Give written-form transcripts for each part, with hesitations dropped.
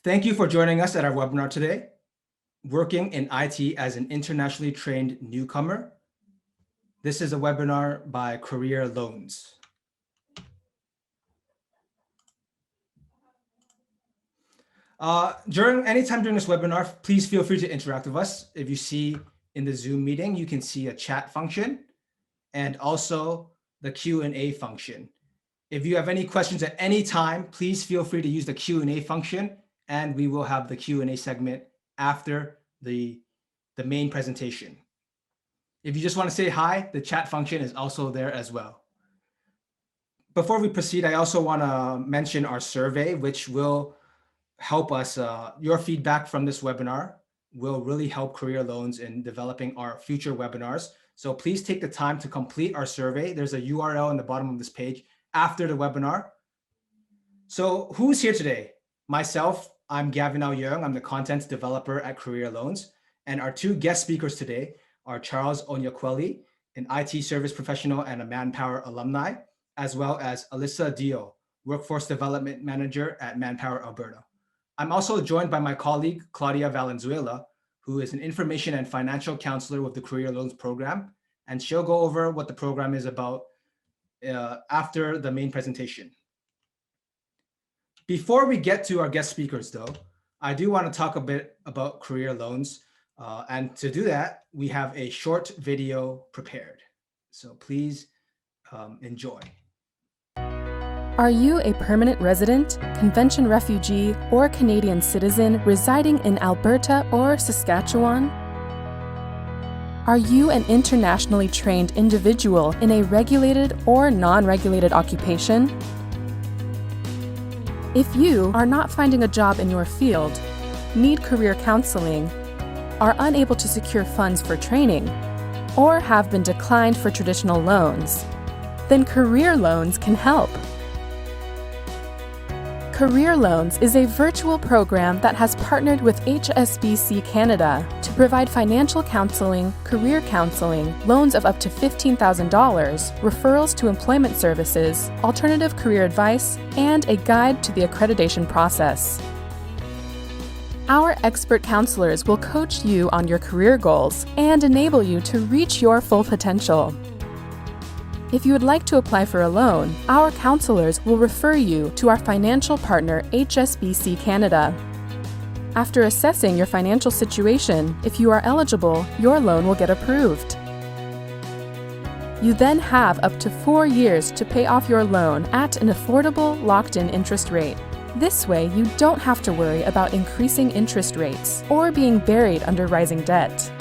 Thank you for joining us at our webinar today, Working in IT as an Internationally Trained Newcomer. This is a webinar by Career Loans. Anytime during this webinar, please feel free to interact with us. If you see in the Zoom meeting, you can see a chat function and also the Q&A function. If you have any questions at any time, please feel free to use the Q&A function, and we will have the Q&A segment after the main presentation. If you just want to say hi, the chat function is also there as well. Before we proceed, I also want to mention our survey, which will help us. Your feedback from this webinar will really help Career Loans in developing our future webinars. So please take the time to complete our survey. There's a URL on the bottom of this page after the webinar. So who's here today? Myself, I'm Gavin Young. I'm the content developer at Career Loans. And our two guest speakers today are Charles Onyakweli, an IT service professional and a Manpower alumni, as well as Alyssa Dio, workforce development manager at Manpower Alberta. I'm also joined by my colleague, Claudia Valenzuela, who is an information and financial counselor with the Career Loans program, and she'll go over what the program is about after the main presentation. Before we get to our guest speakers, though, I do want to talk a bit about Career Loans. And to do that, we have a short video prepared. So please enjoy. Are you a permanent resident, convention refugee, or Canadian citizen residing in Alberta or Saskatchewan? Are you an internationally trained individual in a regulated or non-regulated occupation? If you are not finding a job in your field, need career counseling, are unable to secure funds for training, or have been declined for traditional loans, then Career Loans can help. Career Loans is a virtual program that has partnered with HSBC Canada to provide financial counseling, career counseling, loans of up to $15,000, referrals to employment services, alternative career advice, and a guide to the accreditation process. Our expert counselors will coach you on your career goals and enable you to reach your full potential. If you would like to apply for a loan, our counselors will refer you to our financial partner, HSBC Canada. After assessing your financial situation, if you are eligible, your loan will get approved. You then have up to 4 years to pay off your loan at an affordable, locked-in interest rate. This way, you don't have to worry about increasing interest rates or being buried under rising debt.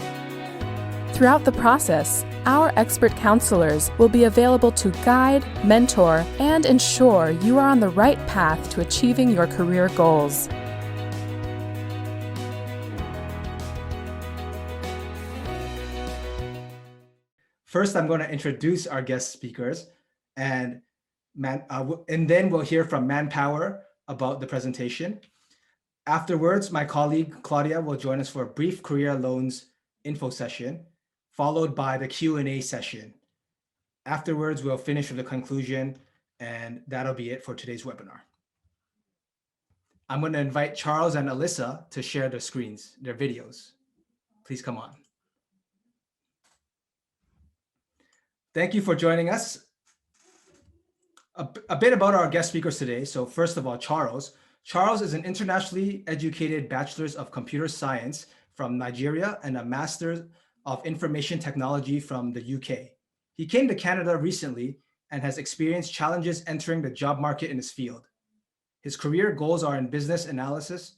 Throughout the process, our expert counselors will be available to guide, mentor, and ensure you are on the right path to achieving your career goals. First, I'm going to introduce our guest speakers, and then we'll hear from Manpower about the presentation. Afterwards, my colleague Claudia will join us for a brief Career Loans info session, followed by the Q&A session. Afterwards, we'll finish with the conclusion, and that'll be it for today's webinar. I'm going to invite Charles and Alyssa to share their screens, their videos. Please come on. Thank you for joining us. A bit about our guest speakers today. So first of all, Charles. Charles is an internationally educated Bachelor's of Computer Science from Nigeria and a Master's of Information Technology from the UK. He came to Canada recently and has experienced challenges entering the job market in his field. His career goals are in business analysis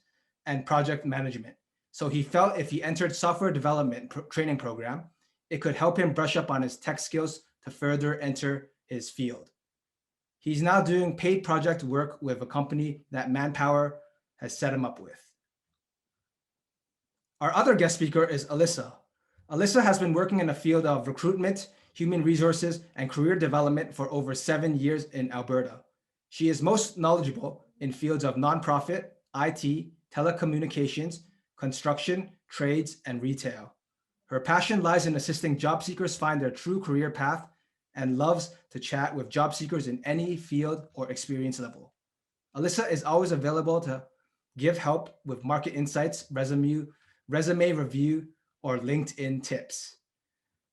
and project management. So he felt if he entered software development training program, it could help him brush up on his tech skills to further enter his field. He's now doing paid project work with a company that Manpower has set him up with. Our other guest speaker is Alyssa. Alyssa has been working in the field of recruitment, human resources, and career development for over 7 years in Alberta. She is most knowledgeable in fields of nonprofit, IT, telecommunications, construction, trades, and retail. Her passion lies in assisting job seekers find their true career path and loves to chat with job seekers in any field or experience level. Alyssa is always available to give help with market insights, resume review, or LinkedIn tips.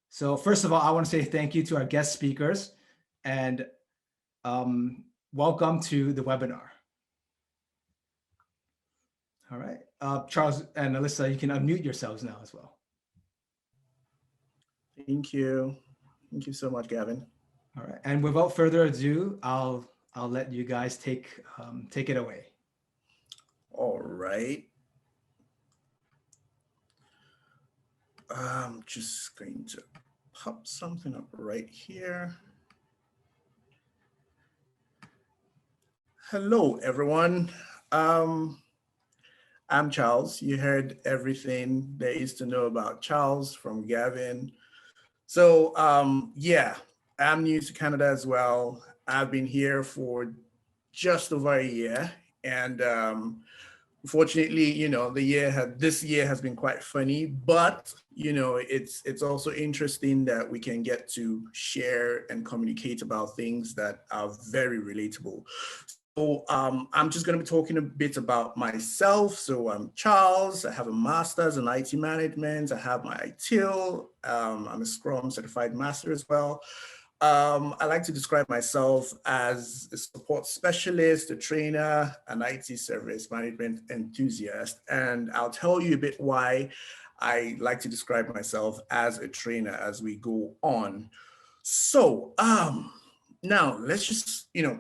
So first of all, I want to say thank you to our guest speakers and welcome to the webinar. All right, Charles and Alyssa, you can unmute yourselves now as well. Thank you. Thank you so much, Gavin. All right, and without further ado, I'll let you guys take it away. All right. I'm just going to pop something up right here. Hello, everyone. I'm Charles. You heard everything there is to know about Charles from Gavin. So yeah, I'm new to Canada as well. I've been here for just over a year, and unfortunately, you know, this year has been quite funny, but you know, it's also interesting that we can get to share and communicate about things that are very relatable. So I'm just going to be talking a bit about myself. So I'm Charles. I have a master's in IT management. I have my ITIL. I'm a Scrum certified master as well. I like to describe myself as a support specialist, a trainer, an IT service management enthusiast. And I'll tell you a bit why I like to describe myself as a trainer as we go on. So now let's just, you know,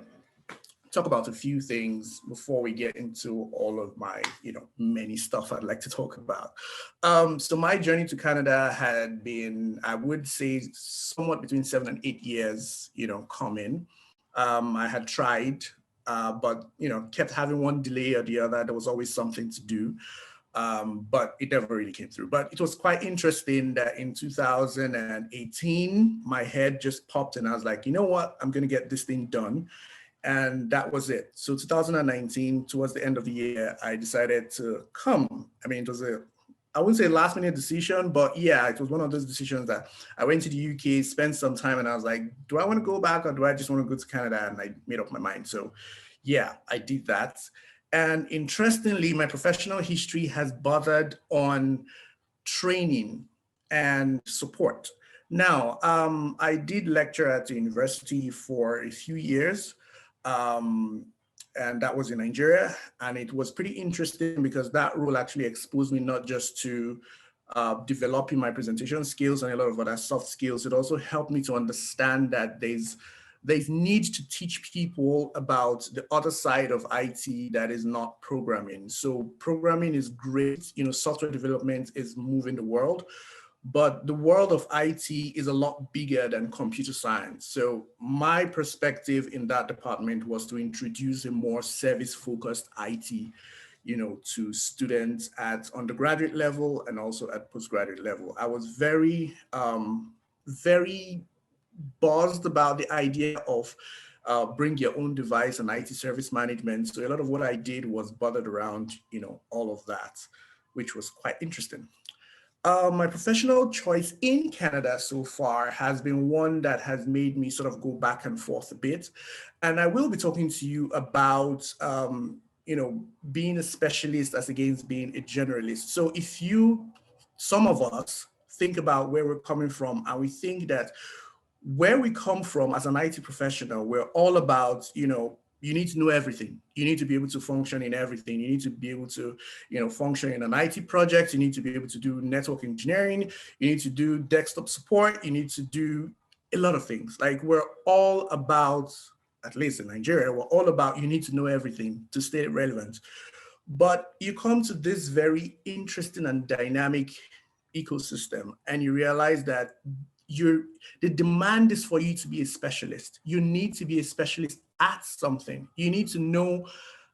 talk about a few things before we get into all of my, you know, many stuff I'd like to talk about. So my journey to Canada had been, I would say, somewhat between 7 and 8 years, you know, coming. I had tried, but, you know, kept having one delay or the other. There was always something to do, but it never really came through. But it was quite interesting that in 2018, my head just popped and I was like, you know what, I'm going to get this thing done. And that was it. So 2019, towards the end of the year, I decided to come. I mean, it was I wouldn't say last minute decision, but yeah, it was one of those decisions that I went to the UK, spent some time, and I was like, do I want to go back or do I just want to go to Canada? And I made up my mind. So yeah, I did that. And interestingly, my professional history has bordered on training and support. Now, I did lecture at the university for a few years. And that was in Nigeria. And it was pretty interesting because that role actually exposed me not just to developing my presentation skills and a lot of other soft skills. It also helped me to understand that there's need to teach people about the other side of IT that is not programming. So programming is great, you know, software development is moving the world. But the world of IT is a lot bigger than computer science. So my perspective in that department was to introduce a more service-focused IT, you know, to students at undergraduate level and also at postgraduate level. I was very, very buzzed about the idea of bring your own device and IT service management. So a lot of what I did was buttered around, you know, all of that, which was quite interesting. My professional choice in Canada so far has been one that has made me sort of go back and forth a bit. And I will be talking to you about, you know, being a specialist as against being a generalist. So if some of us think about where we're coming from and we think that where we come from as an IT professional, we're all about, you know, you need to know everything. You need to be able to function in everything. You need to be able to, you know, function in an IT project. You need to be able to do network engineering. You need to do desktop support. You need to do a lot of things. Like we're all about, at least in Nigeria, we're all about you need to know everything to stay relevant. But you come to this very interesting and dynamic ecosystem and you realize that the demand is for you to be a specialist. You need to be a specialist at something. You need to know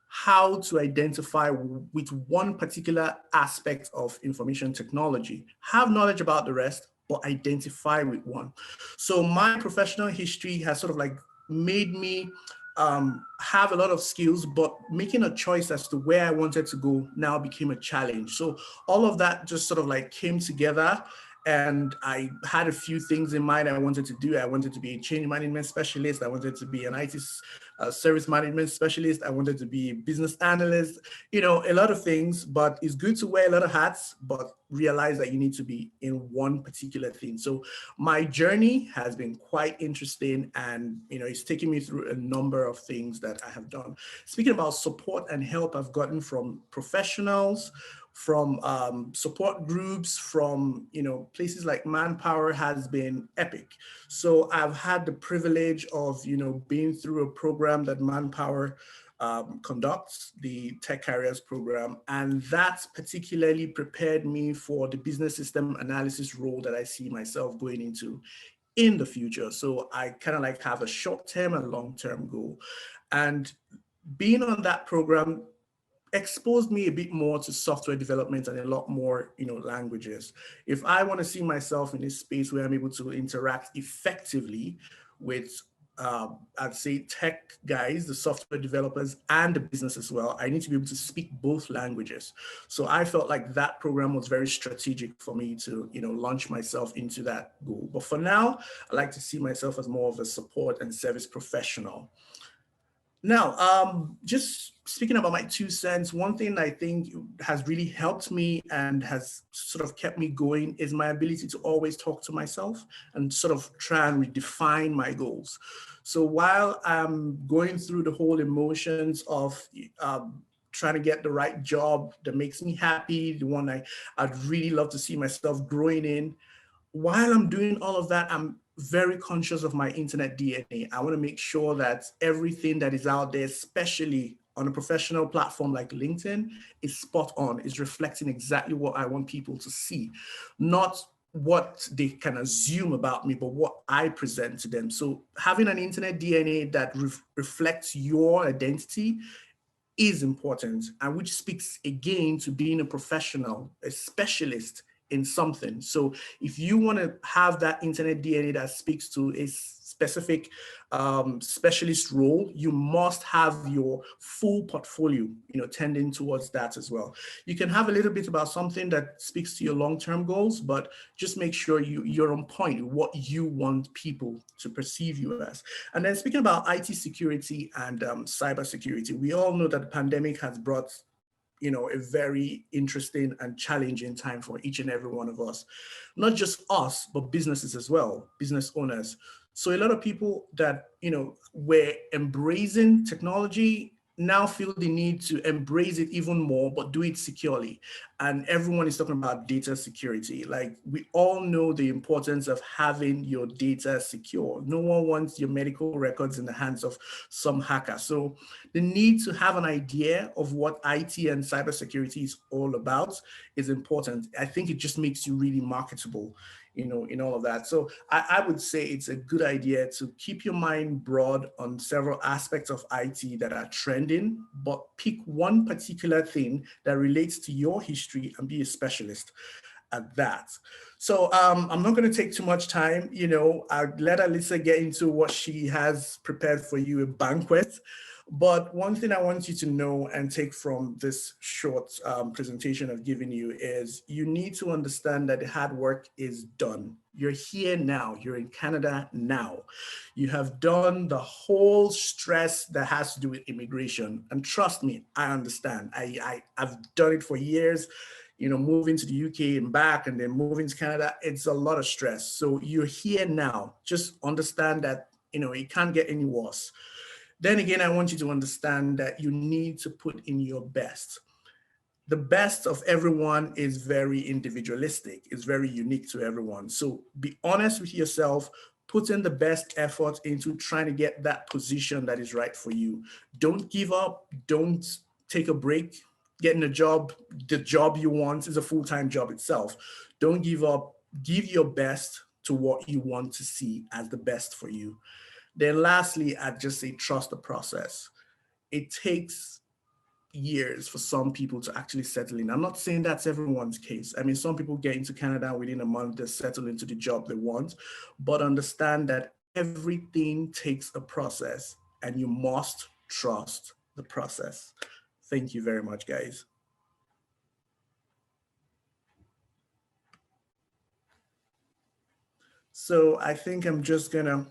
how to identify with one particular aspect of information technology. Have knowledge about the rest, but identify with one. So my professional history has sort of like made me have a lot of skills, but making a choice as to where I wanted to go now became a challenge. So all of that just sort of like came together. And I had a few things in mind I wanted to do. I wanted to be a change management specialist. I wanted to be an IT service management specialist. I wanted to be a business analyst, you know, a lot of things, but it's good to wear a lot of hats, but realize that you need to be in one particular thing. So my journey has been quite interesting, and, you know, it's taken me through a number of things that I have done. Speaking about support and help I've gotten from professionals, from support groups, from, you know, places like Manpower has been epic. So I've had the privilege of, you know, being through a program that Manpower conducts, the Tech Carriers program, and that's particularly prepared me for the business system analysis role that I see myself going into in the future. So I kind of like have a short-term and long-term goal. And being on that program exposed me a bit more to software development and a lot more, you know, languages. If I want to see myself in a space where I'm able to interact effectively with, I'd say, tech guys, the software developers, and the business as well, I need to be able to speak both languages. So I felt like that program was very strategic for me to, you know, launch myself into that goal. But for now, I like to see myself as more of a support and service professional. Now, just speaking about my 2 cents, one thing I think has really helped me and has sort of kept me going is my ability to always talk to myself and sort of try and redefine my goals. So while I'm going through the whole emotions of trying to get the right job that makes me happy, the one I'd really love to see myself growing in, while I'm doing all of that, I'm very conscious of my internet DNA. I want to make sure that everything that is out there, especially on a professional platform like LinkedIn, is spot on, is reflecting exactly what I want people to see, not what they can assume about me, but what I present to them. So having an internet DNA that reflects your identity is important, and which speaks again to being a professional, a specialist in something. So if you want to have that internet DNA that speaks to a specific specialist role, you must have your full portfolio, you know, tending towards that as well. You can have a little bit about something that speaks to your long-term goals, but just make sure you're on point with what you want people to perceive you as. And then speaking about IT security and cybersecurity, we all know that the pandemic has brought, you know, a very interesting and challenging time for each and every one of us, not just us, but businesses as well, business owners. So a lot of people that, you know, were embracing technology now feel the need to embrace it even more, but do it securely. And everyone is talking about data security. Like, we all know the importance of having your data secure. No one wants your medical records in the hands of some hacker. So the need to have an idea of what IT and cybersecurity is all about is important. I think it just makes you really marketable, you know, in all of that. So I would say it's a good idea to keep your mind broad on several aspects of IT that are trending, but pick one particular thing that relates to your history and be a specialist at that. So I'm not going to take too much time. You know, I'll let Alyssa get into what she has prepared for you, a banquet. But one thing I want you to know and take from this short presentation I've given you is you need to understand that the hard work is done. You're here now. You're in Canada now. You have done the whole stress that has to do with immigration. And trust me, I understand. I've done it for years. You know, moving to the UK and back and then moving to Canada, it's a lot of stress. So you're here now. Just understand that, you know, it can't get any worse. Then again, I want you to understand that you need to put in your best. The best of everyone is very individualistic. It's very unique to everyone. So be honest with yourself, put in the best effort into trying to get that position that is right for you. Don't give up. Don't take a break. Getting a job, the job you want is a full-time job itself. Don't give up. Give your best to what you want to see as the best for you. Then lastly, I'd just say trust the process. It takes years for some people to actually settle in. I'm not saying that's everyone's case. I mean, some people get into Canada within a month, they settle into the job they want, but understand that everything takes a process and you must trust the process. Thank you very much, guys. So I think I'm just gonna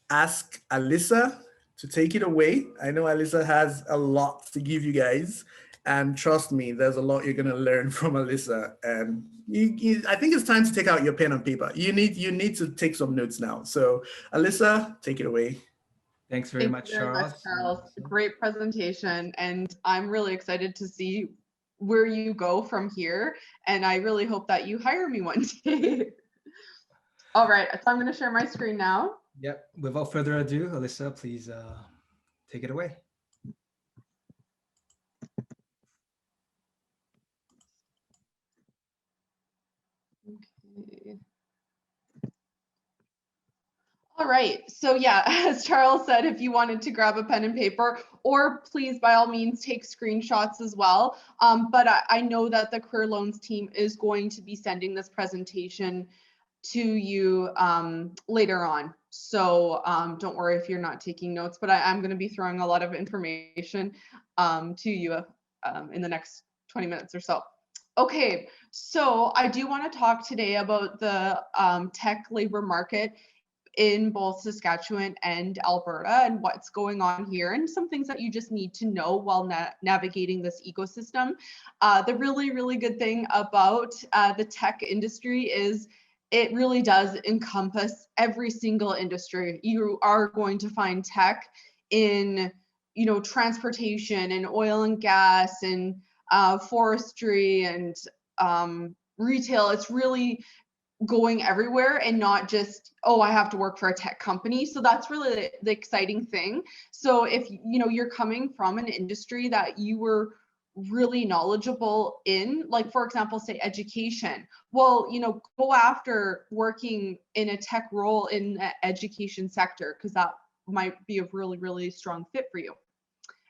ask Alyssa to take it away. I know Alyssa has a lot to give you guys, and trust me, there's a lot you're gonna learn from Alyssa. And I think it's time to take out your pen and paper. You need to take some notes now. So Alyssa, take it away. Thanks very much, Charles. Charles. Great presentation, and I'm really excited to see where you go from here. And I really hope that you hire me one day. All right, so I'm going to share my screen now. Yep. Without further ado, Alyssa, please take it away. Okay. All right, so yeah, as Charles said, if you wanted to grab a pen and paper, or please by all means take screenshots as well. But I know that the Career Loans team is going to be sending this presentation to you later on. So don't worry if you're not taking notes, but I'm going to be throwing a lot of information to you in the next 20 minutes or so. Okay, so I do want to talk today about the tech labor market in both Saskatchewan and Alberta and what's going on here and some things that you just need to know while navigating this ecosystem. The really good thing about the tech industry is it really does encompass every single industry. You are going to find tech in, you know, transportation and oil and gas and forestry and retail. It's really going everywhere and not just, oh, I have to work for a tech company. So that's really the exciting thing. So if you know you're coming from an industry that you were really knowledgeable in, like for example, say education, well, you know, go after working in a tech role in the education sector because that might be a really strong fit for you.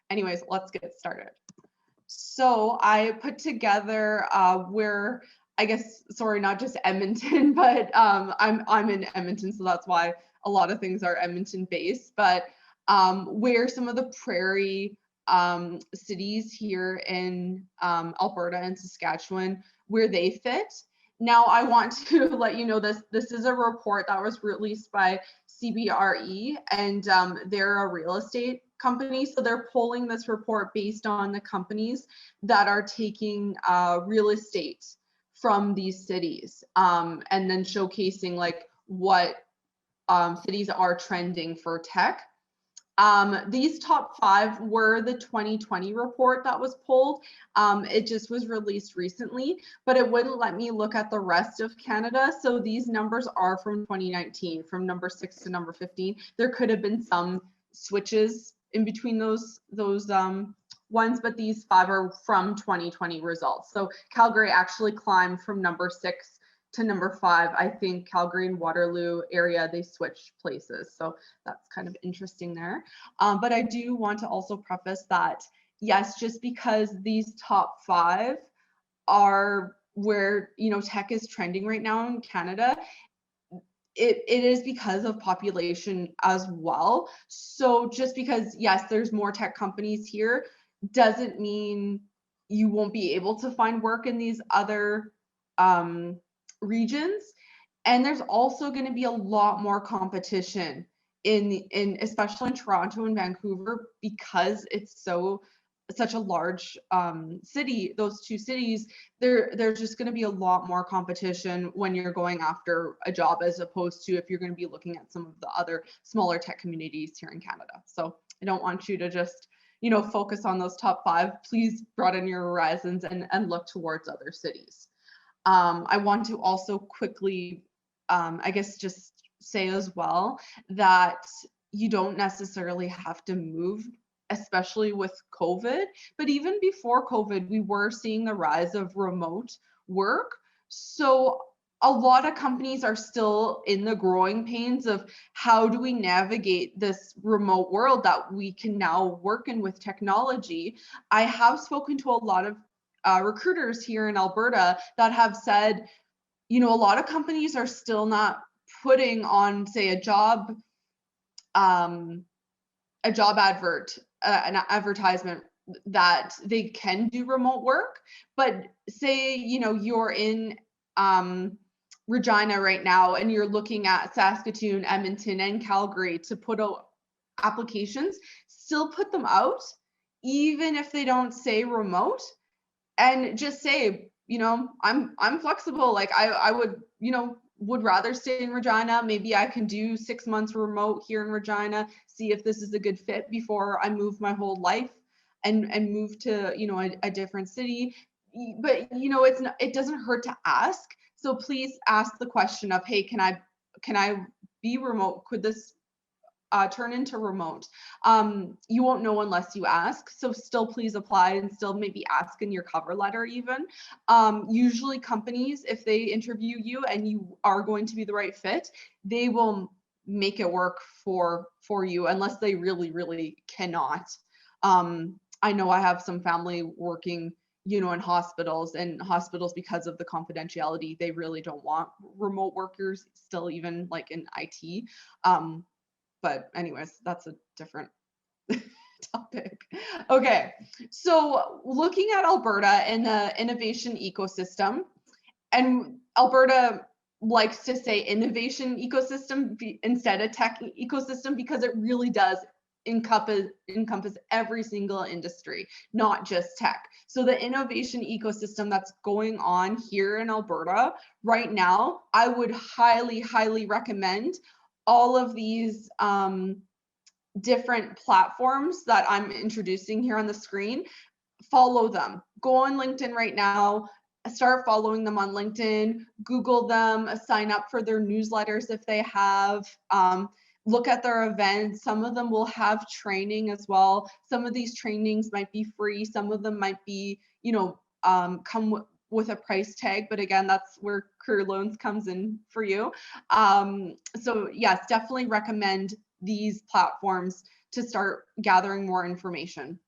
Anyways, let's get started. So I put together where, I guess, sorry, not just Edmonton, but I'm in Edmonton, so that's why a lot of things are Edmonton based, but where some of the prairie cities here in Alberta and Saskatchewan, where they fit. Now I want to let you know this is a report that was released by CBRE, and they're a real estate company. So they're polling this report based on the companies that are taking real estate from these cities, and then showcasing like what cities are trending for tech. These top 5 were the 2020 report that was polled. It just was released recently, but it wouldn't let me look at the rest of Canada. So these numbers are from 2019, from number 6 to number 15. There could have been some switches in between those ones, but these 5 are from 2020 results. So Calgary actually climbed from number 6 to number 5. I think Calgary and Waterloo area, they switched places. So that's kind of interesting there. But I do want to also preface that, yes, just because these top 5 are where, you know, tech is trending right now in Canada, it is because of population as well. So just because, yes, there's more tech companies here, doesn't mean you won't be able to find work in these other regions. And there's also going to be a lot more competition in especially in Toronto and Vancouver, because it's such a large city. Those 2 cities, there's just going to be a lot more competition when you're going after a job, as opposed to if you're going to be looking at some of the other smaller tech communities here in Canada. So I don't want you to just, you know, focus on those top 5. Please broaden your horizons and look towards other cities. I want to also quickly, I guess, just say as well that you don't necessarily have to move, especially with COVID. But even before COVID, we were seeing the rise of remote work. So a lot of companies are still in the growing pains of how do we navigate this remote world that we can now work in with technology. I have spoken to a lot of recruiters here in Alberta that have said, you know, a lot of companies are still not putting on, say, a job advert, an advertisement that they can do remote work. But say, you know, you're in Regina right now and you're looking at Saskatoon, Edmonton, and Calgary to put out applications, still put them out, even if they don't say remote, and just say, you know, I'm flexible. Like I would, you know, would rather stay in Regina. Maybe I can do 6 months remote here in Regina, see if this is a good fit before I move my whole life and move to, you know, a different city. But, you know, it doesn't hurt to ask. So please ask the question of, hey, can I be remote? Could this turn into remote? You won't know unless you ask. So still please apply and still maybe ask in your cover letter even. Usually companies, if they interview you and you are going to be the right fit, they will make it work for you unless they really, really cannot. I know I have some family working, you know, in hospitals, and hospitals, because of the confidentiality, they really don't want remote workers still, even like in IT. But anyways, that's a different topic. Okay, so looking at Alberta and the innovation ecosystem, and Alberta likes to say innovation ecosystem instead of tech ecosystem, because it really does encompass every single industry, not just tech. So the innovation ecosystem that's going on here in Alberta right now, I would highly, highly recommend all of these different platforms that I'm introducing here on the screen. Follow them. Go on LinkedIn right now. Start following them on LinkedIn. Google them. Sign up for their newsletters if they have. Look at their events. Some of them will have training as well. Some of these trainings might be free. Some of them might be, you know, come with a price tag. But again, that's where Career Loans comes in for you. So yes, definitely recommend these platforms to start gathering more information.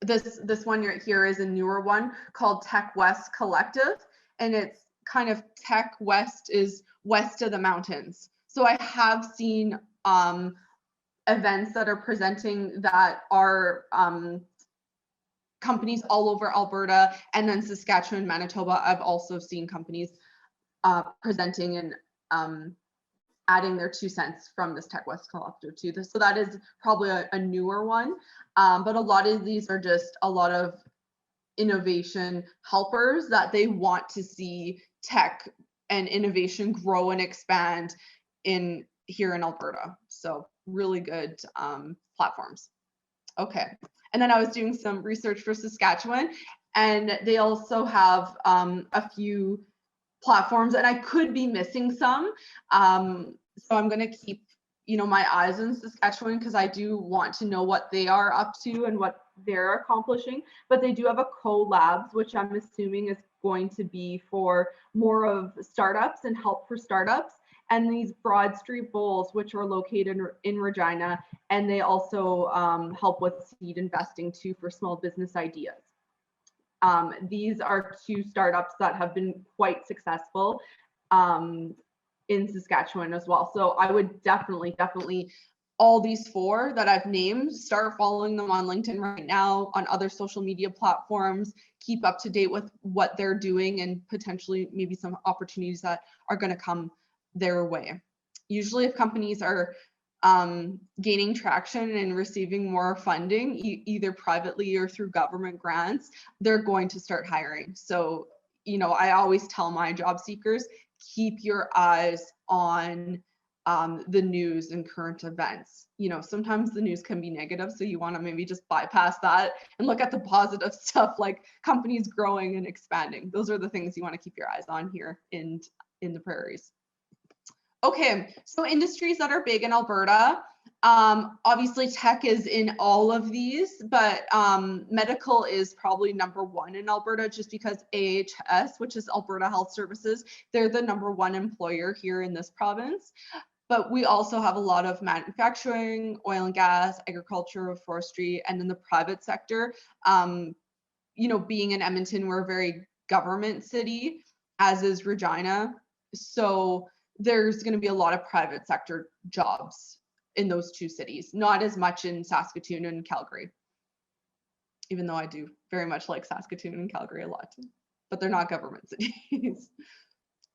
This one right here is a newer one called Tech West Collective, and it's kind of Tech West is west of the mountains. So I have seen events that are presenting that are companies all over Alberta, and then Saskatchewan, Manitoba. I've also seen companies presenting and adding their 2 cents from this Tech West Collective to this. So that is probably a newer one. But a lot of these are just a lot of innovation helpers that they want to see tech and innovation grow and expand here in Alberta. So really good platforms. Okay. And then I was doing some research for Saskatchewan, and they also have a few platforms, and I could be missing some. So I'm going to keep, you know, my eyes on Saskatchewan, because I do want to know what they are up to and what they're accomplishing. But they do have a co-labs, which I'm assuming is going to be for more of startups and help for startups. And these Broad Street Bowls, which are located in Regina, and they also help with seed investing too for small business ideas. These are 2 startups that have been quite successful in Saskatchewan as well. So I would definitely, all these 4 that I've named, start following them on LinkedIn right now, on other social media platforms, keep up to date with what they're doing, and potentially maybe some opportunities that are going to come their way. Usually if companies are gaining traction and receiving more funding, either privately or through government grants, they're going to start hiring. So, you know, I always tell my job seekers, keep your eyes on the news and current events. You know, sometimes the news can be negative, so you want to maybe just bypass that and look at the positive stuff, like companies growing and expanding. Those are the things you want to keep your eyes on here in the prairies. Okay, so industries that are big in Alberta, obviously tech is in all of these, but medical is probably #1 in Alberta, just because AHS, which is Alberta Health Services, they're the #1 employer here in this province. But we also have a lot of manufacturing, oil and gas, agriculture, forestry, and then the private sector. You know, being in Edmonton, we're a very government city, as is Regina. So there's going to be a lot of private sector jobs in those 2 cities, not as much in Saskatoon and Calgary, even though I do very much like Saskatoon and Calgary a lot, but they're not government cities.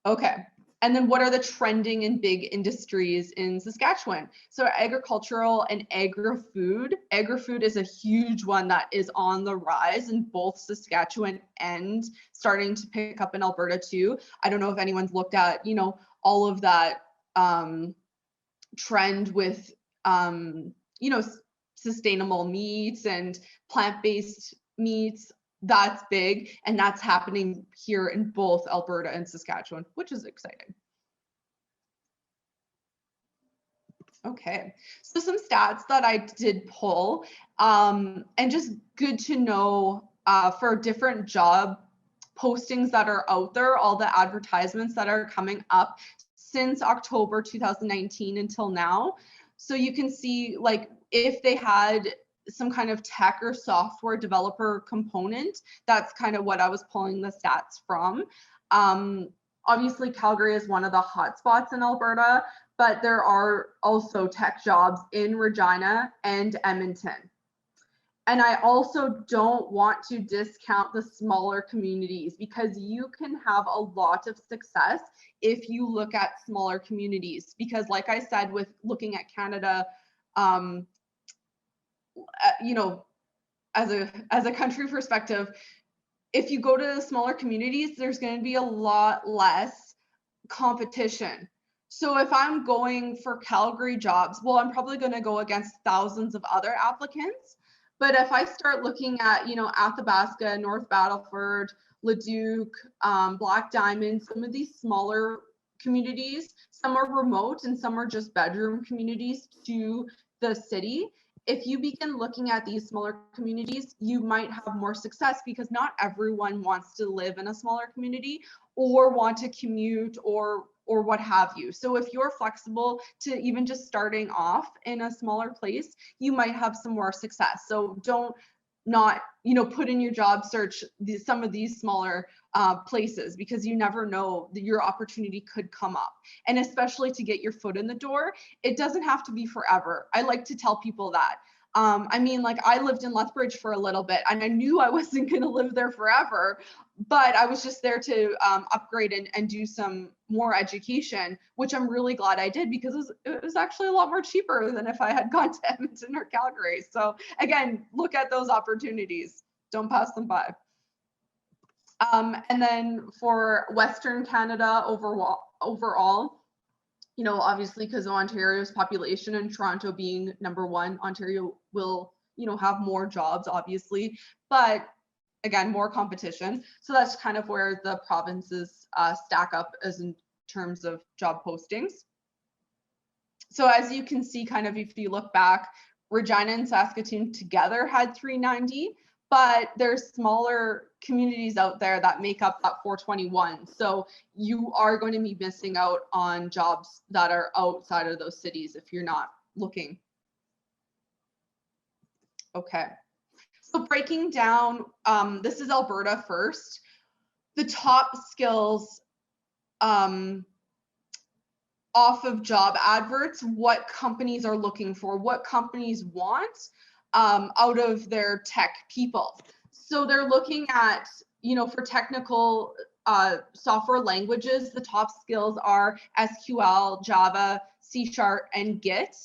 Okay. And then what are the trending and big industries in Saskatchewan? So agricultural and agri-food. Agri-food is a huge one that is on the rise in both Saskatchewan and starting to pick up in Alberta too. I don't know if anyone's looked at, you know, all of that trend with, you know, sustainable meats and plant-based meats. That's big, and that's happening here in both Alberta and Saskatchewan, which is exciting. Okay, so some stats that I did pull, and just good to know for different job postings that are out there, all the advertisements that are coming up since October 2019 until now. So you can see, like, if they had some kind of tech or software developer component, that's kind of what I was pulling the stats from. Obviously, Calgary is one of the hot spots in Alberta, but there are also tech jobs in Regina and Edmonton. And I also don't want to discount the smaller communities, because you can have a lot of success if you look at smaller communities. Because like I said, with looking at Canada, you know, as a country perspective, if you go to the smaller communities, there's going to be a lot less competition. So if I'm going for Calgary jobs, well, I'm probably going to go against thousands of other applicants. But if I start looking at, you know, Athabasca, North Battleford, Leduc, Black Diamond, some of these smaller communities, some are remote and some are just bedroom communities to the city. If you begin looking at these smaller communities, you might have more success, because not everyone wants to live in a smaller community or want to commute or what have you. So if you're flexible to even just starting off in a smaller place, you might have some more success. So don't not, you know, put in your job search some of these smaller places, because you never know that your opportunity could come up. And especially to get your foot in the door, it doesn't have to be forever. I like to tell people that. I mean, like, I lived in Lethbridge for a little bit, and I knew I wasn't going to live there forever, but I was just there to upgrade and do some more education, which I'm really glad I did, because it was actually a lot more cheaper than if I had gone to Edmonton or Calgary. So again, look at those opportunities. Don't pass them by. And then for Western Canada overall, you know, obviously, because of Ontario's population and Toronto being #1, Ontario will, you know, have more jobs, obviously, but again, more competition. So that's kind of where the provinces stack up as in terms of job postings. So as you can see, kind of if you look back, Regina and Saskatoon together had 390, but there's smaller communities out there that make up that 421. So you are going to be missing out on jobs that are outside of those cities if you're not looking. Okay. So breaking down, this is Alberta first. The top skills off of job adverts, what companies are looking for, what companies want out of their tech people. So they're looking at, you know, for technical software languages, the top skills are SQL, Java, C#, and Git.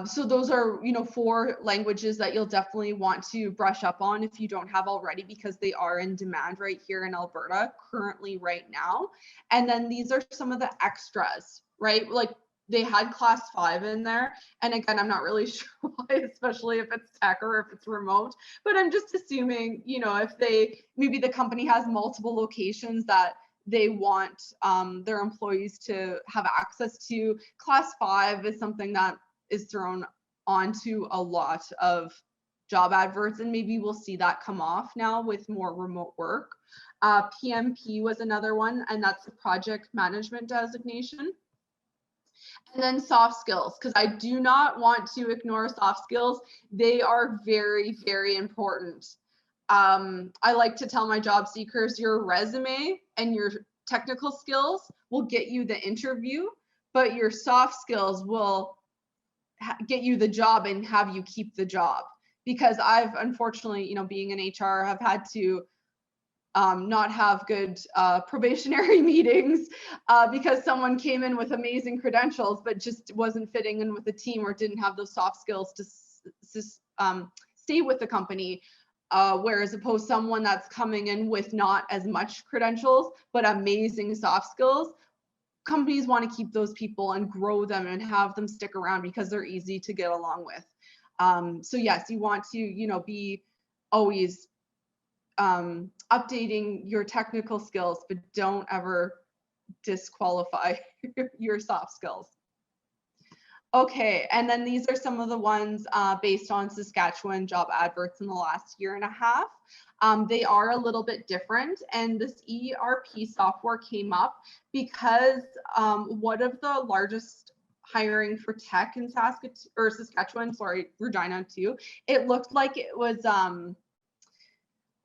So those are, you know, 4 languages that you'll definitely want to brush up on if you don't have already, because they are in demand right here in Alberta currently right now. And then these are some of the extras, right? Like they had class 5 in there. And again, I'm not really sure why, especially if it's tech or if it's remote, but I'm just assuming, you know, if maybe the company has multiple locations that they want their employees to have access to. Class 5 is something that is thrown onto a lot of job adverts, and maybe we'll see that come off now with more remote work. PMP was another one, and that's the project management designation. And then soft skills, because I do not want to ignore soft skills. They are very, very important. I like to tell my job seekers, your resume and your technical skills will get you the interview, but your soft skills will get you the job and have you keep the job. Because I've unfortunately, you know, being in HR, have had to not have good probationary meetings because someone came in with amazing credentials but just wasn't fitting in with the team or didn't have those soft skills to stay with the company. Whereas opposed someone that's coming in with not as much credentials but amazing soft skills, companies want to keep those people and grow them and have them stick around because they're easy to get along with. So yes, you want to, you know, be always updating your technical skills, but don't ever disqualify your soft skills. Okay, and then these are some of the ones based on Saskatchewan job adverts in the last year and a half. They are a little bit different, and this ERP software came up because one of the largest hiring for tech in Saskatchewan, sorry, Regina too, it looked like it was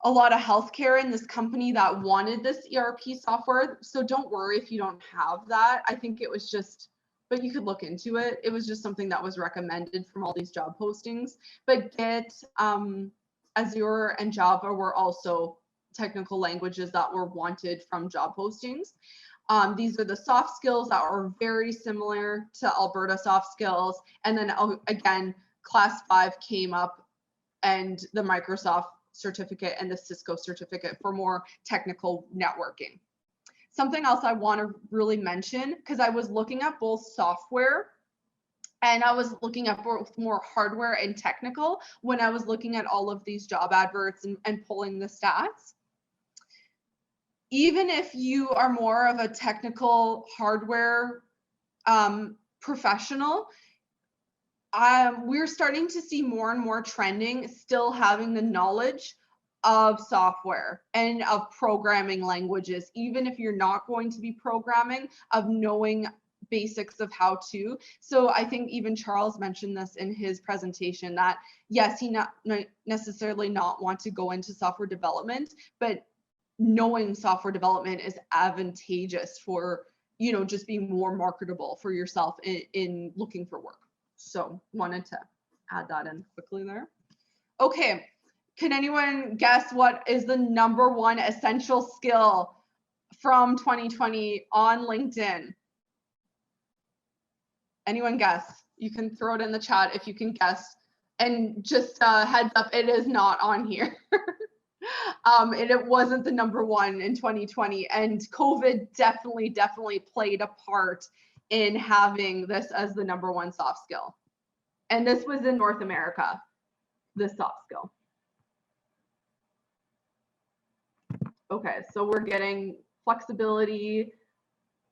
a lot of healthcare in this company that wanted this ERP software. So don't worry if you don't have that. I think it was just, but you could look into it. It was just something that was recommended from all these job postings. But Git, Azure, and Java were also technical languages that were wanted from job postings. These are the soft skills that are very similar to Alberta soft skills. And then again, class 5 came up, and the Microsoft certificate and the Cisco certificate for more technical networking. Something else I want to really mention, because I was looking at both software and I was looking at both more hardware and technical when I was looking at all of these job adverts and pulling the stats. Even if you are more of a technical hardware professional, we're starting to see more and more trending still having the knowledge of software and of programming languages, even if you're not going to be programming, of knowing basics of how to. So I think even Charles mentioned this in his presentation that yes, he not necessarily not want to go into software development, but knowing software development is advantageous for, you know, just being more marketable for yourself in looking for work. So wanted to add that in quickly there. Okay, can anyone guess what is the #1 essential skill from 2020 on LinkedIn? Anyone guess? You can throw it in the chat if you can guess. And just heads up, it is not on here. It wasn't the #1 in 2020, and COVID definitely played a part in having this as the #1 soft skill. And this was in North America, this soft skill. Okay, so we're getting flexibility,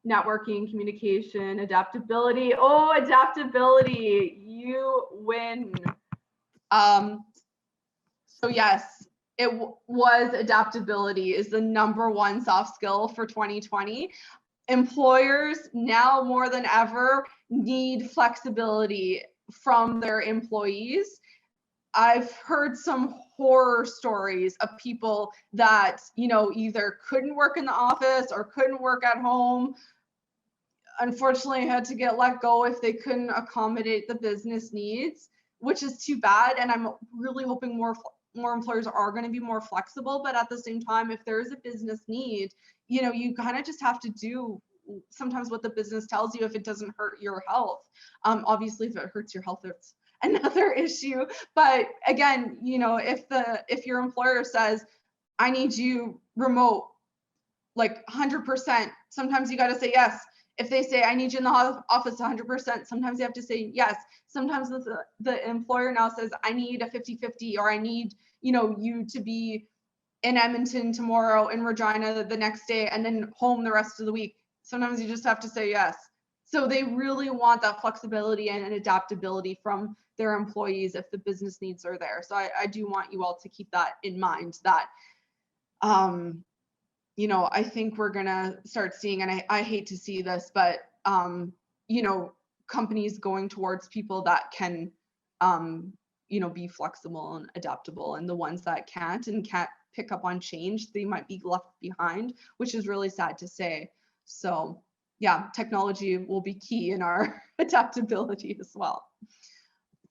networking, communication, adaptability. Oh, adaptability, you win. So yes, it was adaptability is the #1 soft skill for 2020. Employers now more than ever need flexibility from their employees. I've heard some horror stories of people that, you know, either couldn't work in the office or couldn't work at home. Unfortunately, had to get let go if they couldn't accommodate the business needs, which is too bad. And I'm really hoping more employers are going to be more flexible. But at the same time, if there is a business need, you know, you kind of just have to do sometimes what the business tells you if it doesn't hurt your health. Obviously, if it hurts your health, it's another issue. But again, you know, if your employer says, I need you remote, like 100%, sometimes you got to say yes. If they say, I need you in the office 100%, sometimes you have to say yes. Sometimes the employer now says, I need a 50-50, or I need, you know, you to be in Edmonton tomorrow, in Regina the next day, and then home the rest of the week. Sometimes you just have to say yes. So they really want that flexibility and adaptability from their employees if the business needs are there. So I do want you all to keep that in mind, that you know, I think we're gonna start seeing, and I hate to see this, but you know, companies going towards people that can you know, be flexible and adaptable, and the ones that can't pick up on change, they might be left behind, which is really sad to say. So yeah, technology will be key in our adaptability as well.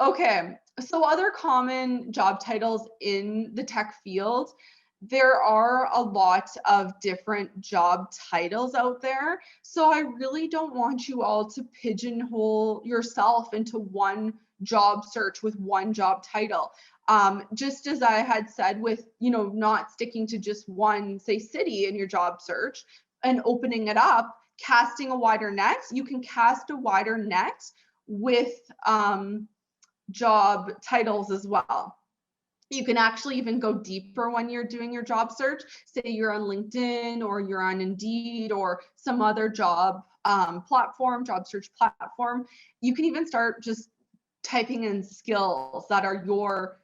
Okay, so other common job titles in the tech field, there are a lot of different job titles out there. So I really don't want you all to pigeonhole yourself into one job search with one job title. Just as I had said with, not sticking to just one, say, city in your job search and opening it up, casting a wider net, you can cast a wider net with job titles as well. You can actually even go deeper when you're doing your job search. Say you're on LinkedIn or you're on Indeed or some other job platform, job search platform. You can even start just typing in skills that are your,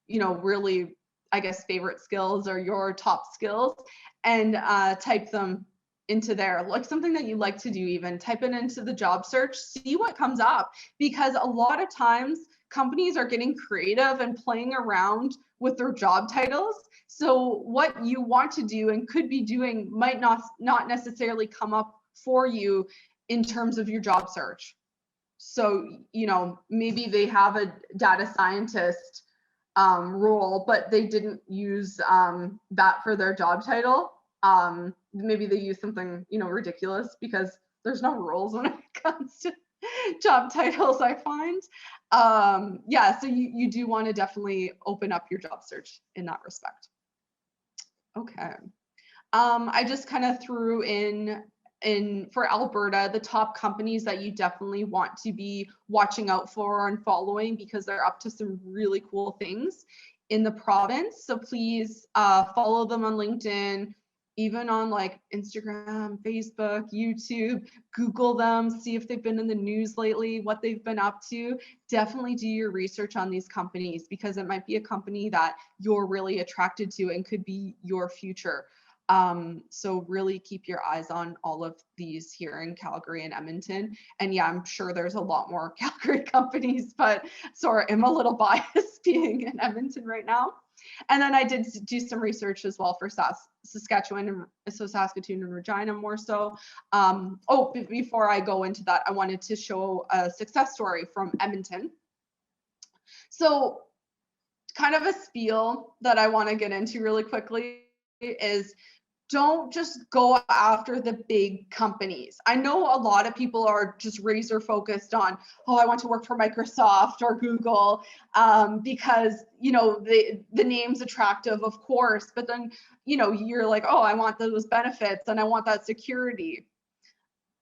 really, I guess, favorite skills or your top skills, and type them into there, like something that you like to do. Even type it into the job search, see what comes up, because a lot of times companies are getting creative and playing around with their job titles. So what you want to do and could be doing might not necessarily come up for you in terms of your job search. So, maybe they have a data scientist role, but they didn't use that for their job title. Maybe they use something, ridiculous, because there's no rules when it comes to job titles, I find. So you do want to definitely open up your job search in that respect. Okay. I just kind of threw in for Alberta, the top companies that you definitely want to be watching out for and following, because they're up to some really cool things in the province. So please follow them on LinkedIn, even on like Instagram, Facebook, YouTube. Google them, see if they've been in the news lately, what they've been up to. Definitely do your research on these companies, because it might be a company that you're really attracted to and could be your future. So really keep your eyes on all of these here in Calgary and Edmonton. And yeah, I'm sure there's a lot more Calgary companies, but sorry, I'm a little biased being in Edmonton right now. And then I did do some research as well for Saskatchewan, and so Saskatoon and Regina more so. Before I go into that, I wanted to show a success story from Edmonton. So kind of a spiel that I want to get into really quickly is, don't just go after the big companies. I know a lot of people are just razor focused on, I want to work for Microsoft or Google, because, the name's attractive, of course, but then, you're like, I want those benefits and I want that security.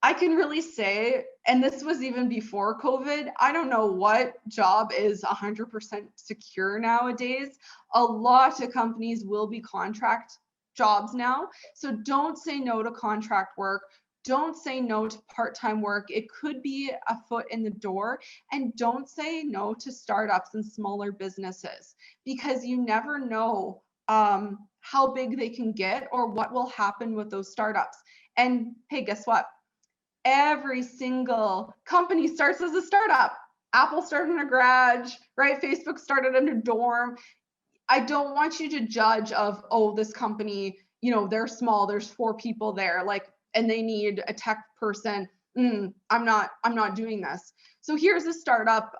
I can really say, and this was even before COVID, I don't know what job is 100% secure nowadays. A lot of companies will be contract jobs now. So don't say no to contract work. Don't say no to part-time work. It could be a foot in the door. And don't say no to startups and smaller businesses, because you never know how big they can get or what will happen with those startups. And hey, guess what? Every single company starts as a startup. Apple started in a garage, right? Facebook started in a dorm. I don't want you to judge of, this company, they're small, there's 4 people there, and they need a tech person. I'm not doing this. So here's a startup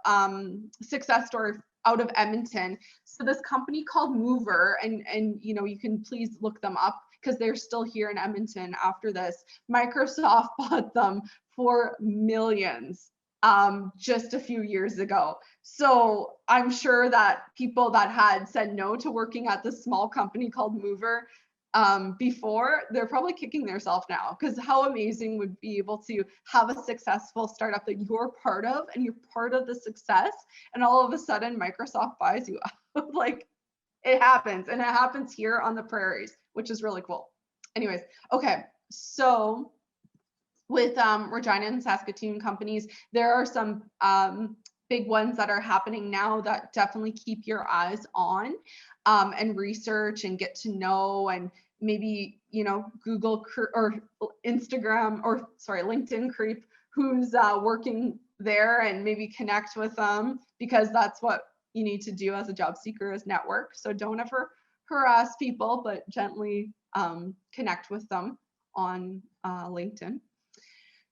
success story out of Edmonton. So this company called Mover, and you can please look them up, because they're still here in Edmonton after this. Microsoft bought them for millions just a few years ago. So I'm sure that people that had said no to working at this small company called Mover before, they're probably kicking themselves now, because how amazing would be able to have a successful startup that you're part of and you're part of the success, and all of a sudden Microsoft buys you out. Like, it happens, and it happens here on the prairies, which is really cool. Anyways, okay, so with Regina and Saskatoon companies, there are some big ones that are happening now that definitely keep your eyes on, and research and get to know, and maybe Google or Instagram, or sorry, LinkedIn creep who's working there, and maybe connect with them, because that's what you need to do as a job seeker, is network. So don't ever harass people, but gently connect with them on LinkedIn.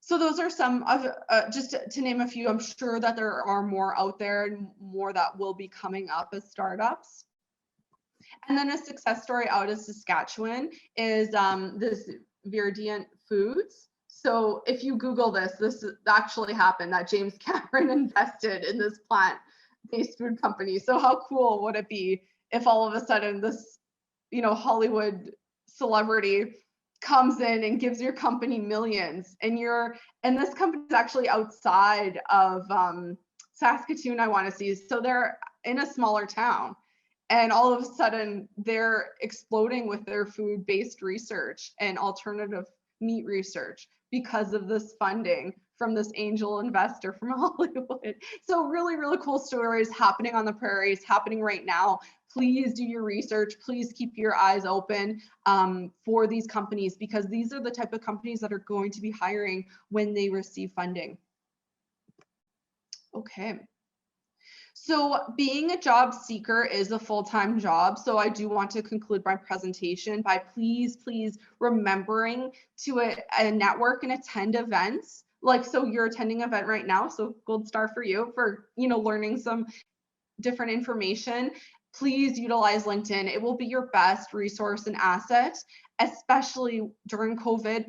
So those are some of, just to name a few. I'm sure that there are more out there and more that will be coming up as startups. And then a success story out of Saskatchewan is this Verdian Foods. So if you Google this actually happened, that James Cameron invested in this plant-based food company. So how cool would it be if all of a sudden this, Hollywood celebrity comes in and gives your company millions, and this company is actually outside of Saskatoon, I want to see. So they're in a smaller town, and all of a sudden they're exploding with their food-based research and alternative meat research because of this funding from this angel investor from Hollywood. So really, really cool stories happening on the prairies, happening right now. Please do your research. Please keep your eyes open for these companies, because these are the type of companies that are going to be hiring when they receive funding. Okay. So being a job seeker is a full-time job. So I do want to conclude my presentation by please remembering to network and attend events. So you're attending an event right now, so gold star for you for, learning some different information. Please utilize LinkedIn. It will be your best resource and asset, especially during COVID.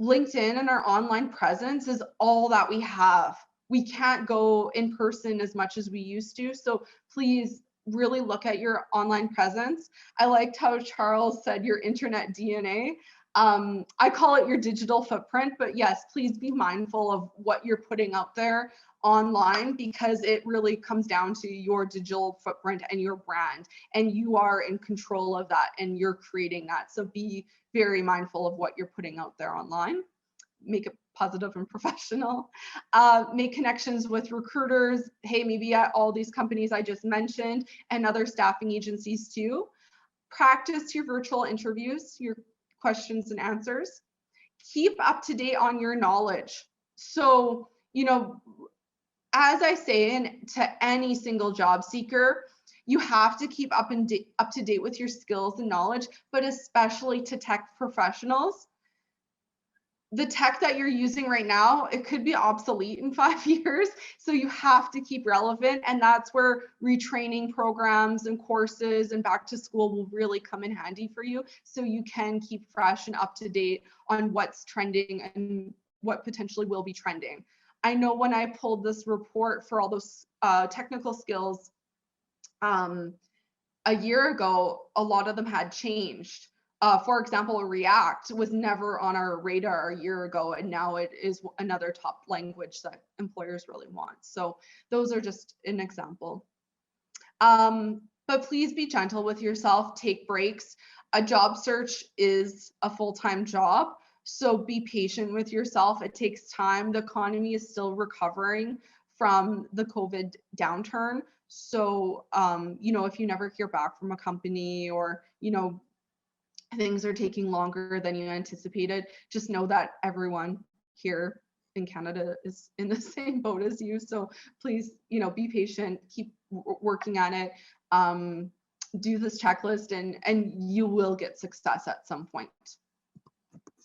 LinkedIn and our online presence is all that we have. We can't go in person as much as we used to. So please really look at your online presence. I liked how Charles said your internet DNA. I call it your digital footprint, but yes, please be mindful of what you're putting out there online, because it really comes down to your digital footprint and your brand, and you are in control of that and you're creating that. So be very mindful of what you're putting out there online. Make it positive and professional. Make connections with recruiters. Hey, maybe at all these companies I just mentioned and other staffing agencies too. Practice your virtual interviews, your questions and answers. Keep up to date on your knowledge. So, as I say to any single job seeker, you have to keep up to date with your skills and knowledge, but especially to tech professionals. The tech that you're using right now, it could be obsolete in 5 years. So you have to keep relevant. And that's where retraining programs and courses and back to school will really come in handy for you. So you can keep fresh and up to date on what's trending and what potentially will be trending. I know when I pulled this report for all those technical skills a year ago, a lot of them had changed. For example, React was never on our radar a year ago, and now it is another top language that employers really want. So those are just an example. But please be gentle with yourself, take breaks. A job search is a full-time job, so be patient with yourself. It takes time. The economy is still recovering from the COVID downturn. So, if you never hear back from a company, or, things are taking longer than you anticipated, just know that everyone here in Canada is in the same boat as you. So please, be patient, keep working on it, do this checklist, and you will get success at some point.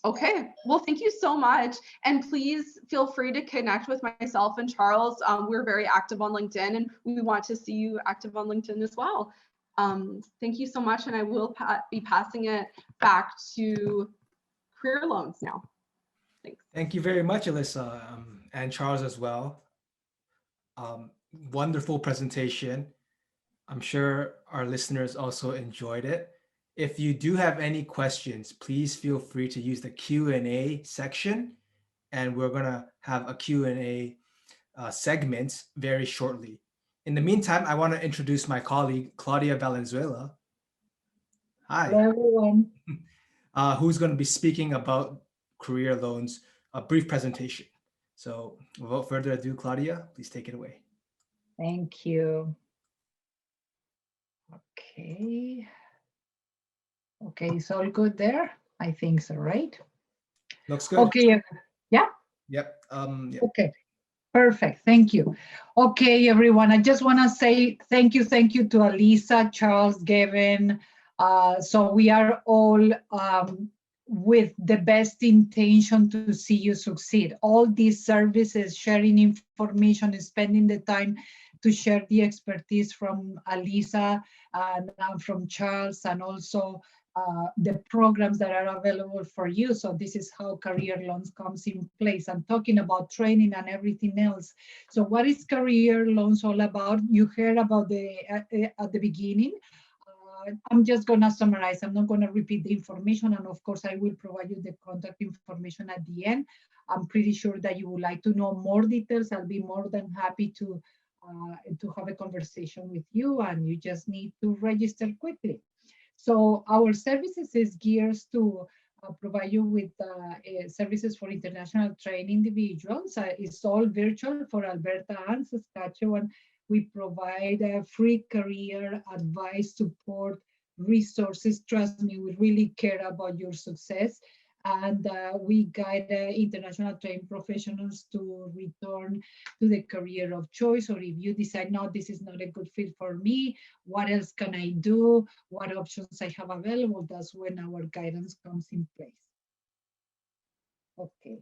Okay, well, thank you so much. And please feel free to connect with myself and Charles. We're very active on LinkedIn, and we want to see you active on LinkedIn as well. Thank you so much, and I will be passing it back to Career Loans now. Thanks. Thank you very much, Alyssa, and Charles as well. Wonderful presentation. I'm sure our listeners also enjoyed it. If you do have any questions, please feel free to use the Q&A section, and we're going to have a Q&A segment very shortly. In the meantime, I want to introduce my colleague, Claudia Valenzuela. Hi. Hello, everyone. Who's going to be speaking about career loans, a brief presentation. So without further ado, Claudia, please take it away. Thank you. Okay. Okay, it's all good there? I think so, right? Looks good. Okay, yeah? Yep. Yep. Okay, perfect, thank you. Okay, everyone, I just want to say thank you to Alisa, Charles, Gavin. So we are all with the best intention to see you succeed. All these services, sharing information, spending the time to share the expertise from Alisa and from Charles, and also the programs that are available for you. So this is how career loans comes in place. I'm talking about training and everything else. So what is career loans all about? You heard about the at the beginning. I'm just going to summarize. I'm not going to repeat the information. And of course, I will provide you the contact information at the end. I'm pretty sure that you would like to know more details. I'll be more than happy to have a conversation with you, and you just need to register quickly. So our services is geared to provide you with services for international trained individuals. It's all virtual for Alberta and Saskatchewan. We provide free career advice, support, resources. Trust me, we really care about your success. And we guide international trained professionals to return to the career of choice, or if you decide, no, this is not a good fit for me, what else can I do? What options I have available? That's when our guidance comes in place. Okay.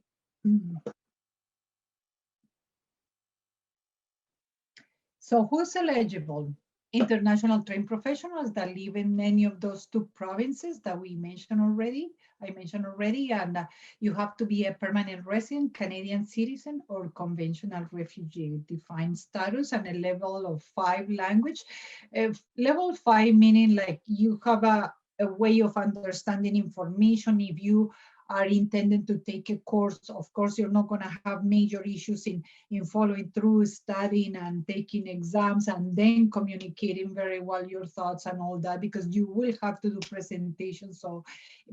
So who's eligible? International trained professionals that live in any of those two provinces that I mentioned already, and you have to be a permanent resident, Canadian citizen, or conventional refugee. Defined status and a level of 5 language. Level 5 meaning like you have a way of understanding information. If you are intended to take a course, of course, you're not going to have major issues in following through, studying and taking exams, and then communicating very well your thoughts and all that, because you will have to do presentations. So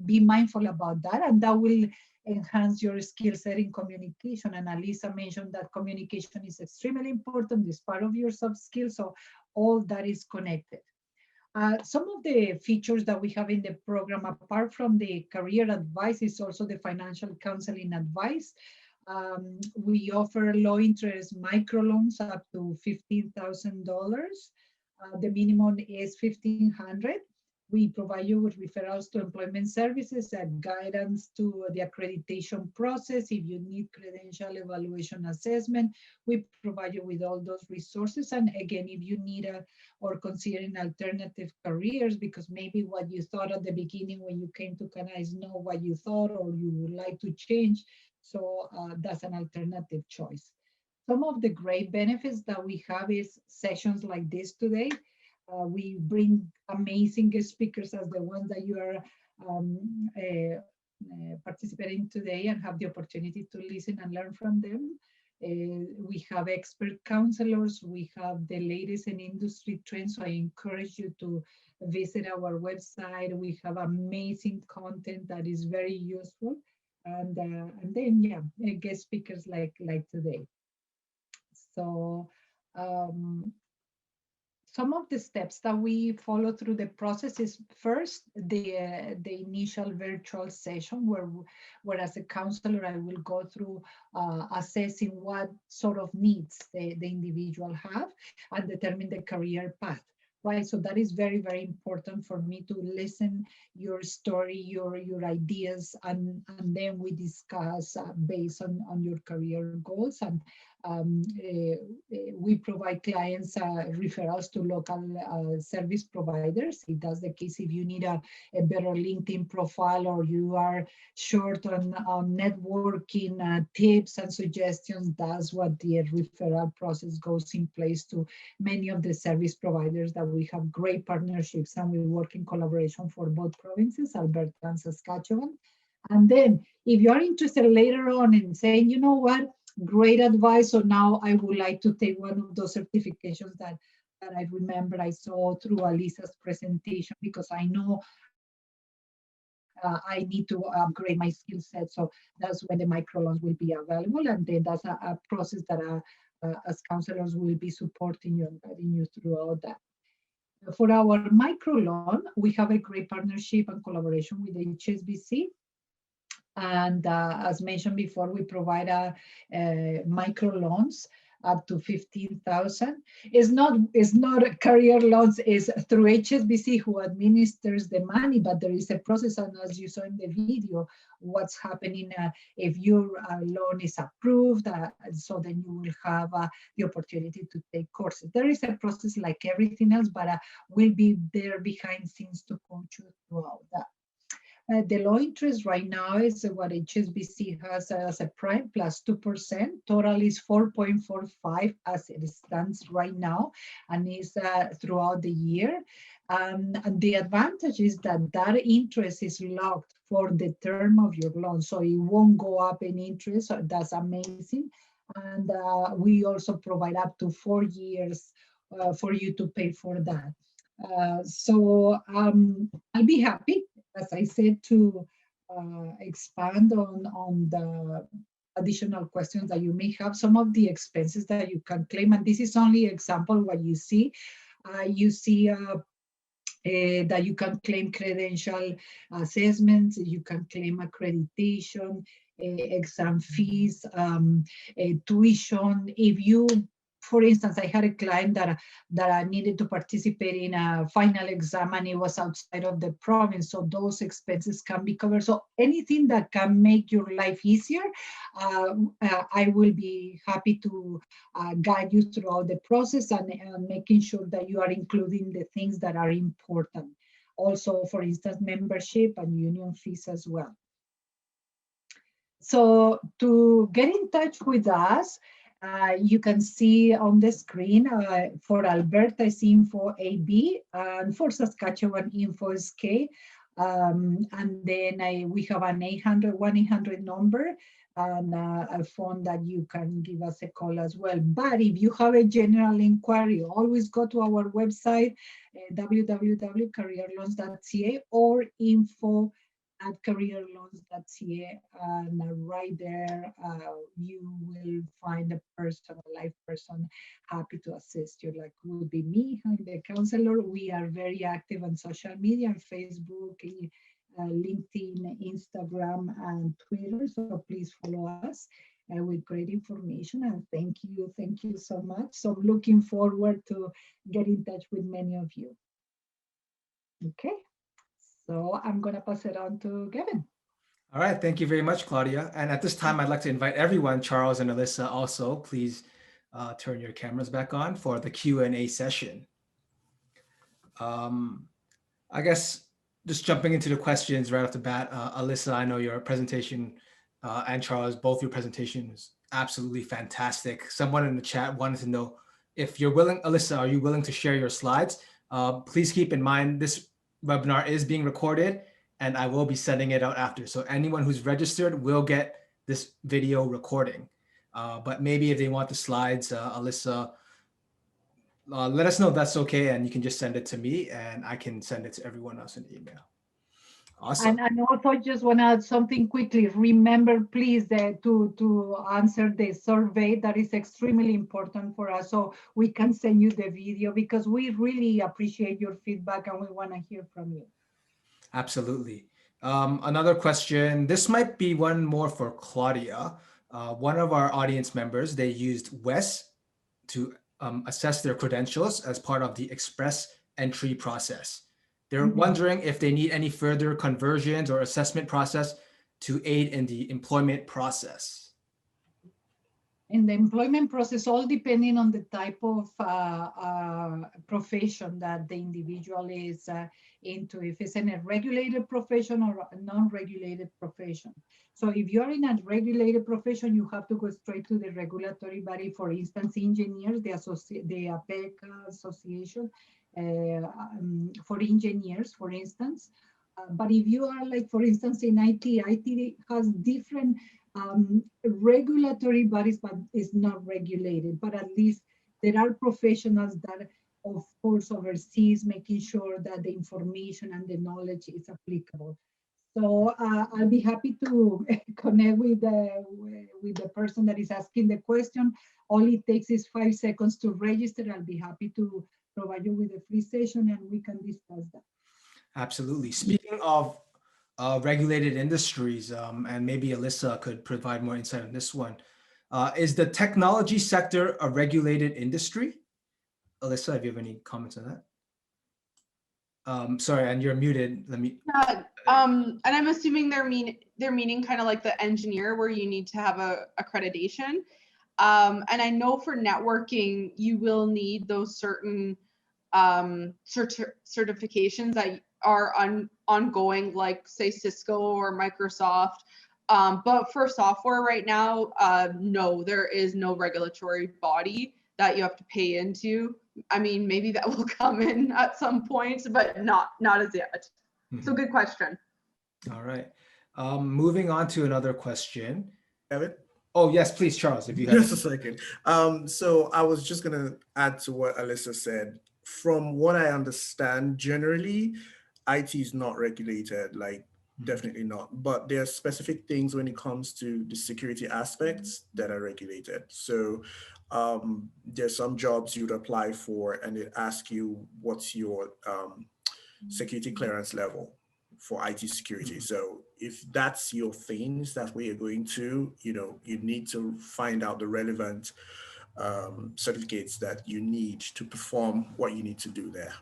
be mindful about that, and that will enhance your skill set in communication. And Alisa mentioned that communication is extremely important. It's part of your soft skills. So all that is connected. Some of the features that we have in the program, apart from the career advice, is also the financial counseling advice. We offer low interest microloans up to $15,000. The minimum is $1,500. We provide you with referrals to employment services and guidance to the accreditation process. If you need credential evaluation assessment, we provide you with all those resources. And again, if you need or considering alternative careers, because maybe what you thought at the beginning when you came to Canada is not what you thought, or you would like to change. So that's an alternative choice. Some of the great benefits that we have is sessions like this today. We bring amazing speakers as the ones that you are participating today, and have the opportunity to listen and learn from them. We have expert counselors. We have the latest in industry trends. So I encourage you to visit our website. We have amazing content that is very useful. And then, yeah, guest speakers like today. So some of the steps that we follow through the process is first the initial virtual session where as a counselor I will go through assessing what sort of needs the individual have and determine the career path. Right, so that is very, very important for me to listen your story, your ideas, and then we discuss based on your career goals. And we provide clients referrals to local service providers. If that's the case, if you need a better LinkedIn profile, or you are short on networking tips and suggestions, that's what the referral process goes in place to many of the service providers that we have great partnerships, and we work in collaboration for both provinces, Alberta and Saskatchewan. And then if you're interested later on in saying, you know what, great advice, so now I would like to take one of those certifications that I remember I saw through Alisa's presentation, because I know I need to upgrade my skill set. So that's when the microloans will be available, and then that's a process that as counselors will be supporting you and guiding you throughout that. For our microloan, we have a great partnership and collaboration with HSBC. And as mentioned before, we provide microloans up to 15,000. It's not career loans, is through HSBC who administers the money, but there is a process, and as you saw in the video, what's happening if your loan is approved, so then you will have the opportunity to take courses. There is a process like everything else, but we'll be there behind scenes to coach you throughout that. The low interest right now is what HSBC has as a prime plus 2%. Total is 4.45 as it stands right now, and is throughout the year. And the advantage is that that interest is locked for the term of your loan, so it won't go up in interest. So that's amazing. And we also provide up to 4 years for you to pay for that. So I'll be happy, as I said, to expand on the additional questions that you may have. Some of the expenses that you can claim, and this is only example what you see. You see that you can claim credential assessments, you can claim accreditation, exam fees, tuition. If you, for instance, I had a client that needed to participate in a final exam and it was outside of the province, so those expenses can be covered. So anything that can make your life easier, I will be happy to guide you throughout the process and making sure that you are including the things that are important. Also, for instance, membership and union fees as well. So to get in touch with us, you can see on the screen for Alberta is info AB, and for Saskatchewan info is K. And then we have an 1-800 number and a phone that you can give us a call as well. But if you have a general inquiry, always go to our website, www.careerloans.ca or info@careerloans.ca, and right there you will find a live person happy to assist you, like would be me, I'm the counselor. We are very active on social media, Facebook, LinkedIn, Instagram, and Twitter, so please follow us with great information. And thank you so much. So looking forward to get in touch with many of you. Okay. So I'm going to pass it on to Gavin. All right. Thank you very much, Claudia. And at this time, I'd like to invite everyone, Charles and Alyssa, also, please turn your cameras back on for the Q&A session. I guess just jumping into the questions right off the bat, Alyssa, I know your presentation and Charles, both your presentations, absolutely fantastic. Someone in the chat wanted to know if you're willing, Alyssa, are you willing to share your slides? Please keep in mind this webinar is being recorded and I will be sending it out after. So anyone who's registered will get this video recording. But maybe if they want the slides, Alyssa, let us know if that's okay, and you can just send it to me and I can send it to everyone else in the email. Awesome. And also just want to add something quickly. Remember, please, to answer the survey. That is extremely important for us, so we can send you the video, because we really appreciate your feedback and we want to hear from you. Absolutely. Another question. This might be one more for Claudia. One of our audience members, they used WES to assess their credentials as part of the express entry process. They're wondering if they need any further conversions or assessment process to aid in the employment process. In the employment process, all depending on the type of profession that the individual is into, if it's in a regulated profession or a non-regulated profession. So if you're in a regulated profession, you have to go straight to the regulatory body. For instance, engineers, the APEC Association for engineers, for instance. But if you are, like, for instance, in IT has different regulatory bodies, but is not regulated. But at least there are professionals that, of course, oversees making sure that the information and the knowledge is applicable. So I'll be happy to connect with the person that is asking the question. All it takes is 5 seconds to register. I'll be happy to provide you with a free session and we can discuss that. Absolutely. Speaking of regulated industries, and maybe Alyssa could provide more insight on this one. Is the technology sector a regulated industry? Alyssa, if you have any comments on that. Sorry, and you're muted. Let me. And I'm assuming they're meaning kind of like the engineer, where you need to have a accreditation. And I know for networking, you will need those certain certifications that are ongoing, like say Cisco or Microsoft. But for software right now, no, there is no regulatory body that you have to pay into. I mean, maybe that will come in at some point, but not as yet. So good question. All right. Moving on to another question. Kevin? Oh, yes, please, Charles, if you have. Just a second. So I was just going to add to what Alyssa said. From what I understand, generally, IT is not regulated, like definitely not. But there are specific things when it comes to the security aspects that are regulated. So there's some jobs you'd apply for and it asks you what's your security clearance level for IT security. So if that's your things, that's where you're going to, you need to find out the relevant certificates that you need to perform what you need to do there.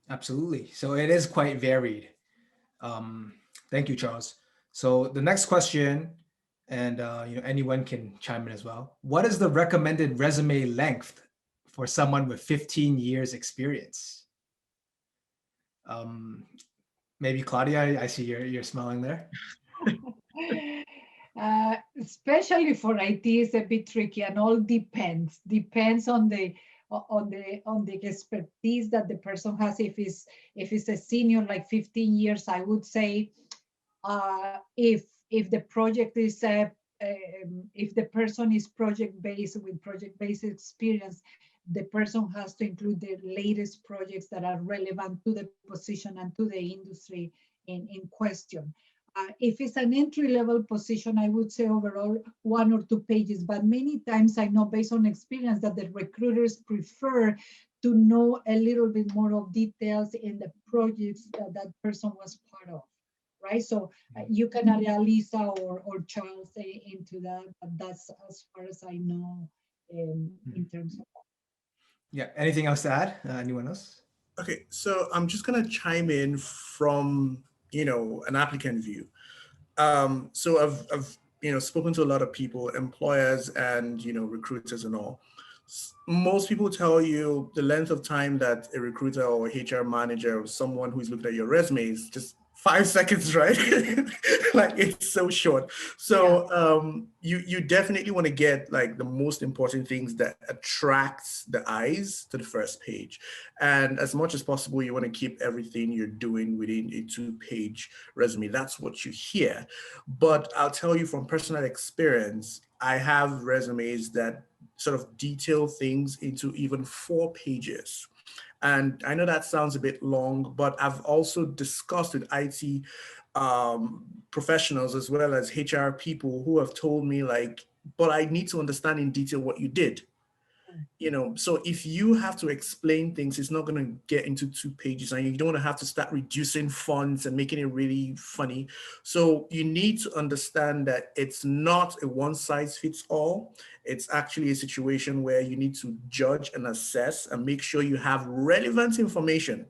Absolutely. So it is quite varied. Thank you, Charles. So the next question, and anyone can chime in as well. What is the recommended resume length for someone with 15 years experience? Maybe Claudia, I see you're smiling there. Especially for IT is a bit tricky, and all depends on the expertise that the person has. If it's a senior, like 15 years, I would say if the project is if the person is project-based with project-based experience, the person has to include the latest projects that are relevant to the position and to the industry in question. If it's an entry-level position, I would say overall 1 or 2 pages, but many times I know based on experience that the recruiters prefer to know a little bit more of details in the projects that person was part of, right? So you can add Lisa or Charles into that, but that's as far as I know in terms of that. Yeah, anything else to add? Anyone else? Okay, so I'm just gonna chime in from an applicant view. So I've spoken to a lot of people, employers and recruiters and all. Most people tell you the length of time that a recruiter or HR manager or someone who's looking at your resume is just 5 seconds, right? Like it's so short. So you definitely want to get like the most important things that attracts the eyes to the first page. And as much as possible, you want to keep everything you're doing within a 2-page resume. That's what you hear. But I'll tell you from personal experience, I have resumes that sort of detail things into even 4 pages. And I know that sounds a bit long, but I've also discussed with IT professionals as well as HR people who have told me like, but I need to understand in detail what you did. So if you have to explain things, it's not going to get into 2 pages and you don't want to have to start reducing fonts and making it really funny. So you need to understand that it's not a one-size-fits-all. It's actually a situation where you need to judge and assess and make sure you have relevant information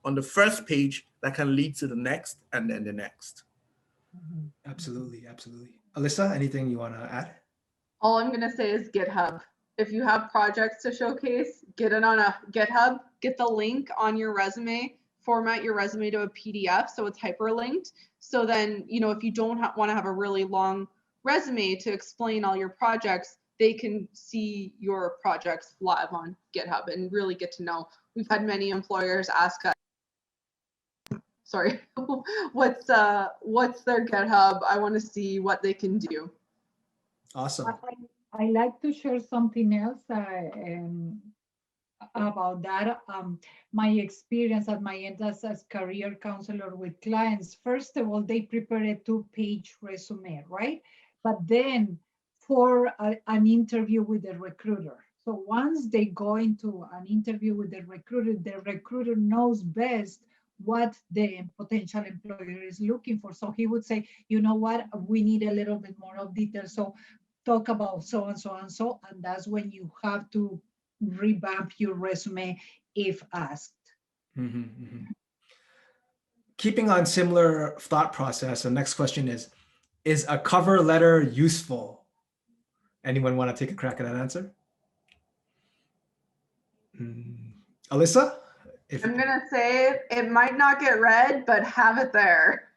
on the first page that can lead to the next and then the next. Absolutely, absolutely. Alyssa, anything you want to add? All I'm going to say is GitHub. If you have projects to showcase, get it on a GitHub, get the link on your resume, format your resume to a PDF so it's hyperlinked. So then, if you don't want to have a really long resume to explain all your projects, they can see your projects live on GitHub and really get to know. We've had many employers ask us, what's their GitHub? I want to see what they can do. Awesome. I like to share something else about that. My experience at my end as career counselor with clients, first of all, they prepare a 2-page resume, right? But then for an interview with the recruiter. So once they go into an interview with the recruiter knows best what the potential employer is looking for. So he would say, you know what, we need a little bit more of detail. So talk about so and so and so, and that's when you have to revamp your resume if asked. Mhm, mhm. Keeping on similar thought process, the next question is a cover letter useful? Anyone want to take a crack at that answer? Alyssa? If I'm gonna say it might not get read, but have it there.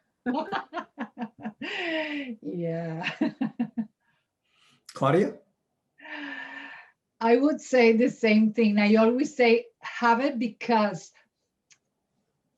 Yeah. Claudia? I would say the same thing. I always say have it because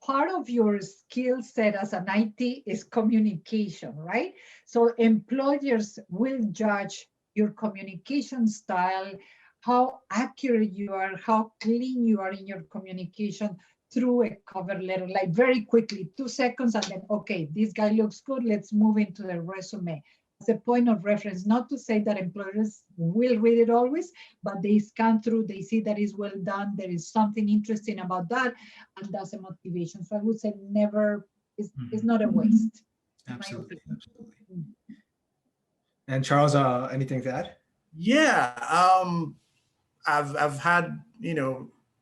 part of your skill set as an IT is communication, right? So employers will judge your communication style, how accurate you are, how clean you are in your communication through a cover letter, like very quickly, 2 seconds, and then, okay, this guy looks good, let's move into the resume. As a point of reference, not to say that employers will read it always, but they scan through, they see that is well done, there is something interesting about that, and that's a motivation. So I would say never, it's not a waste. Absolutely, absolutely. And Charles, anything to add? Yeah, I've had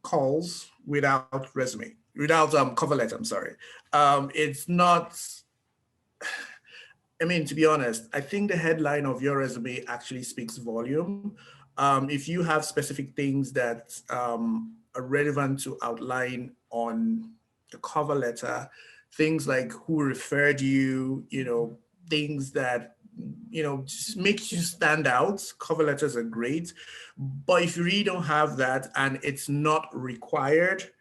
calls without resume, without cover letter. I'm sorry. It's not. I mean, to be honest, I think the headline of your resume actually speaks volume. If you have specific things that are relevant to outline on the cover letter, things like who referred you, things that just makes you stand out. Cover letters are great, but if you really don't have that and it's not required,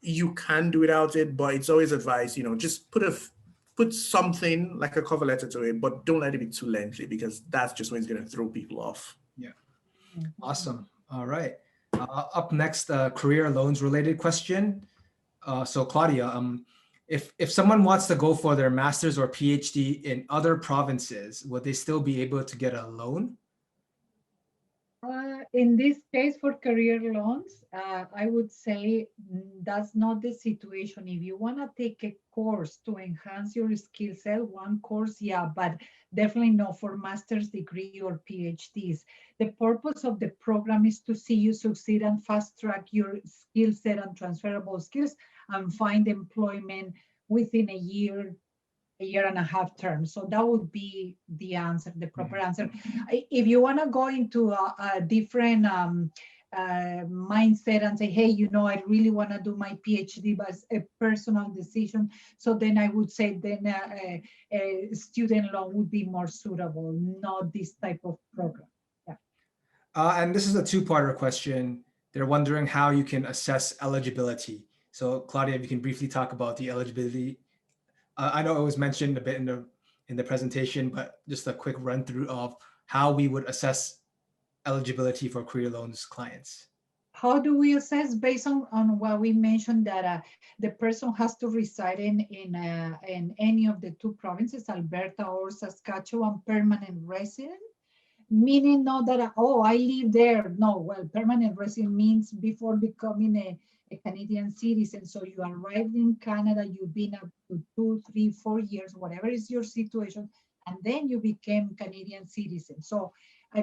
you can do without it. But it's always advised, just put something like a cover letter to it, but don't let it be too lengthy because that's just when it's going to throw people off. Yeah. Awesome. All right. Up next, career loans related question. So Claudia, if someone wants to go for their master's or PhD in other provinces, would they still be able to get a loan? In this case, for career loans, I would say that's not the situation. If you want to take a course to enhance your skill set, one course, yeah, but definitely not for master's degree or PhDs. The purpose of the program is to see you succeed and fast track your skill set and transferable skills and find employment within a year and a half term. So that would be the answer, the proper answer. If you want to go into a different mindset and say, hey, I really want to do my PhD, but it's a personal decision. So then I would say then a student loan would be more suitable, not this type of program. Yeah. And this is a two-parter question. They're wondering how you can assess eligibility. So Claudia, if you can briefly talk about the eligibility. I know it was mentioned a bit in the presentation, but just a quick run through of how we would assess eligibility for career loans clients. How do we assess? Based on what we mentioned, that the person has to reside in any of the two provinces, Alberta or Saskatchewan, permanent resident, meaning not that, oh, I live there. No, well, permanent resident means before becoming a Canadian citizen. So you arrived in Canada, you've been up to 2, 3, 4 years, whatever is your situation, and then you became Canadian citizen. So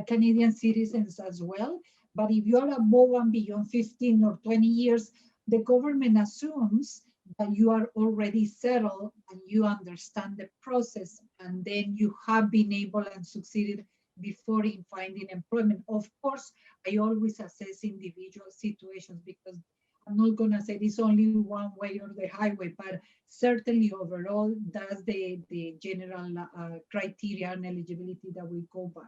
Canadian citizens as well. But if you're above and beyond 15 or 20 years, the government assumes that you are already settled and you understand the process, and then you have been able and succeeded before in finding employment. Of course, I always assess individual situations because I'm not going to say it's only one way or the highway, but certainly overall, that's the general criteria and eligibility that we go by.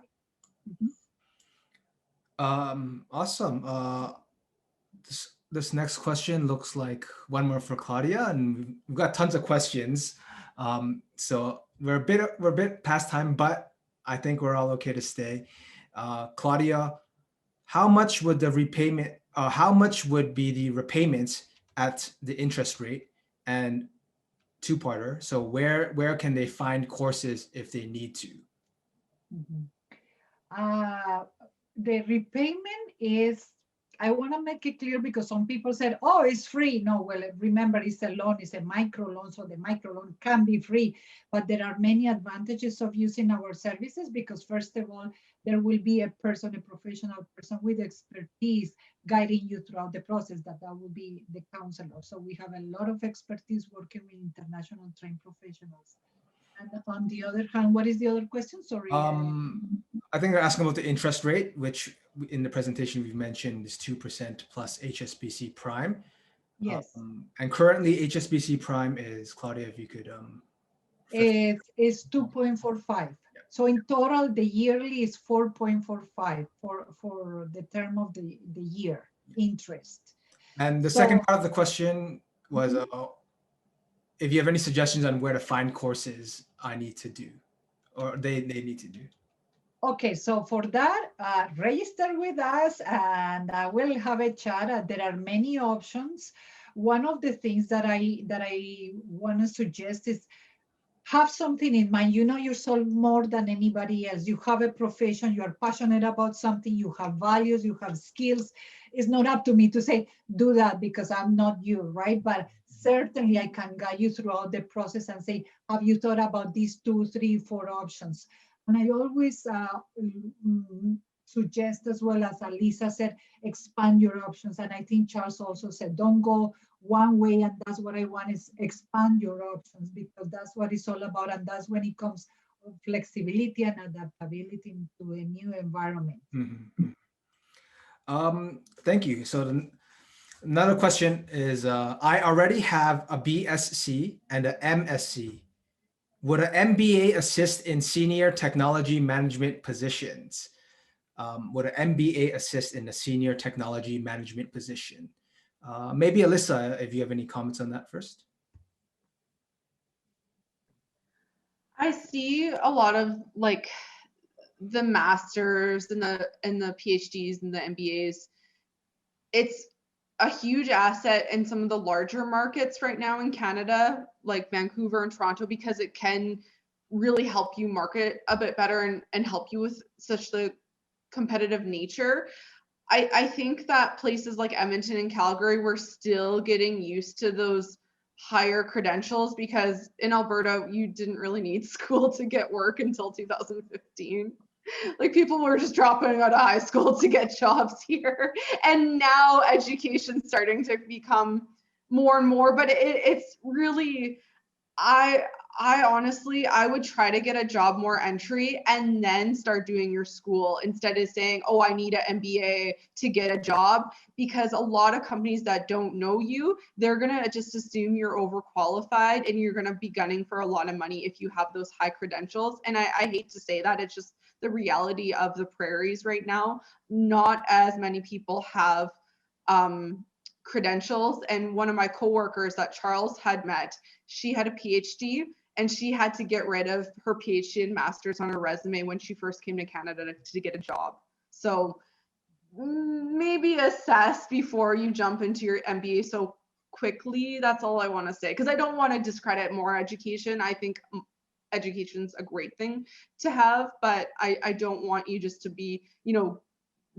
Awesome. This next question looks like one more for Claudia, and we've got tons of questions. So we're a bit past time, but I think we're all okay to stay. Claudia, how much would the repayment? How much would be the repayments at the interest rate? And two-parter. So where can they find courses if they need to? The repayment is I want to make it clear because some people said, oh, it's free. No, well, remember, it's a loan, it's a micro loan, so the micro loan can be free, but there are many advantages of using our services because first of all, there will be a person, a professional person with expertise guiding you throughout the process, that will be the counselor. So we have a lot of expertise working with international trained professionals. And on the other hand, what is the other question? Sorry. I think they're asking about the interest rate, which in the presentation we've mentioned is 2% plus HSBC Prime. Yes. And currently HSBC Prime is, Claudia, if you could. It's 2.45. Yeah. So in total, the yearly is 4.45 for the term of the year interest. And the second part of the question was, if you have any suggestions on where to find courses I need to do, or they need to do. Okay, so for that, register with us and we'll have a chat. There are many options. One of the things that I want to suggest is have something in mind. You know yourself more than anybody else. You have a profession, you are passionate about something, you have values, you have skills. It's not up to me to say, do that because I'm not you, right? But certainly I can guide you throughout the process and say, have you thought about these 2, 3, 4 options? And I always suggest, as well as Alisa said, expand your options. And I think Charles also said, don't go one way, and that's what I want is expand your options, because that's what it's all about. And that's when it comes to flexibility and adaptability into a new environment. Mm-hmm. Thank you. So another question is, I already have a BSc and an MSc. Would an MBA assist in senior technology management positions? Would an MBA assist in a senior technology management position? Maybe Alyssa, if you have any comments on that first. I see a lot of like the masters and the PhDs and the MBAs. It's a huge asset in some of the larger markets right now in Canada, like Vancouver and Toronto, because it can really help you market a bit better and help you with such the competitive nature. I think that places like Edmonton and Calgary, we're still getting used to those higher credentials, because in Alberta, you didn't really need school to get work until 2015. Like people were just dropping out of high school to get jobs here. And now education's starting to become more and more, but it's really, I honestly, I would try to get a job more entry and then start doing your school instead of saying, oh, I need an MBA to get a job, because a lot of companies that don't know you, they're going to just assume you're overqualified and you're going to be gunning for a lot of money if you have those high credentials. And I hate to say that, it's just the reality of the prairies right now. Not as many people have credentials. And one of my coworkers that Charles had met, she had a PhD and she had to get rid of her PhD and master's on her resume when she first came to Canada to get a job. So maybe assess before you jump into your MBA so quickly. That's all I want to say, because I don't want to discredit more education. I think education's a great thing to have, but I don't want you just to be,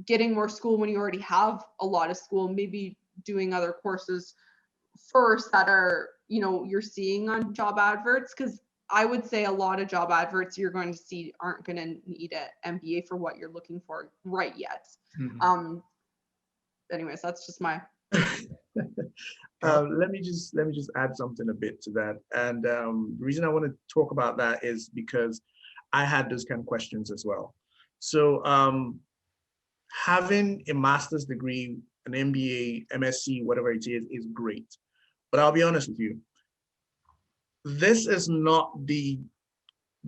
getting more school when you already have a lot of school. Maybe doing other courses first that are, you're seeing on job adverts, because I would say a lot of job adverts you're going to see aren't going to need an MBA for what you're looking for right yet. Mm-hmm. Anyways, that's just my. Let me just add something a bit to that. And the reason I want to talk about that is because I had those kind of questions as well. So having a master's degree, an MBA, MSc, whatever it is great. But I'll be honest with you, this is not the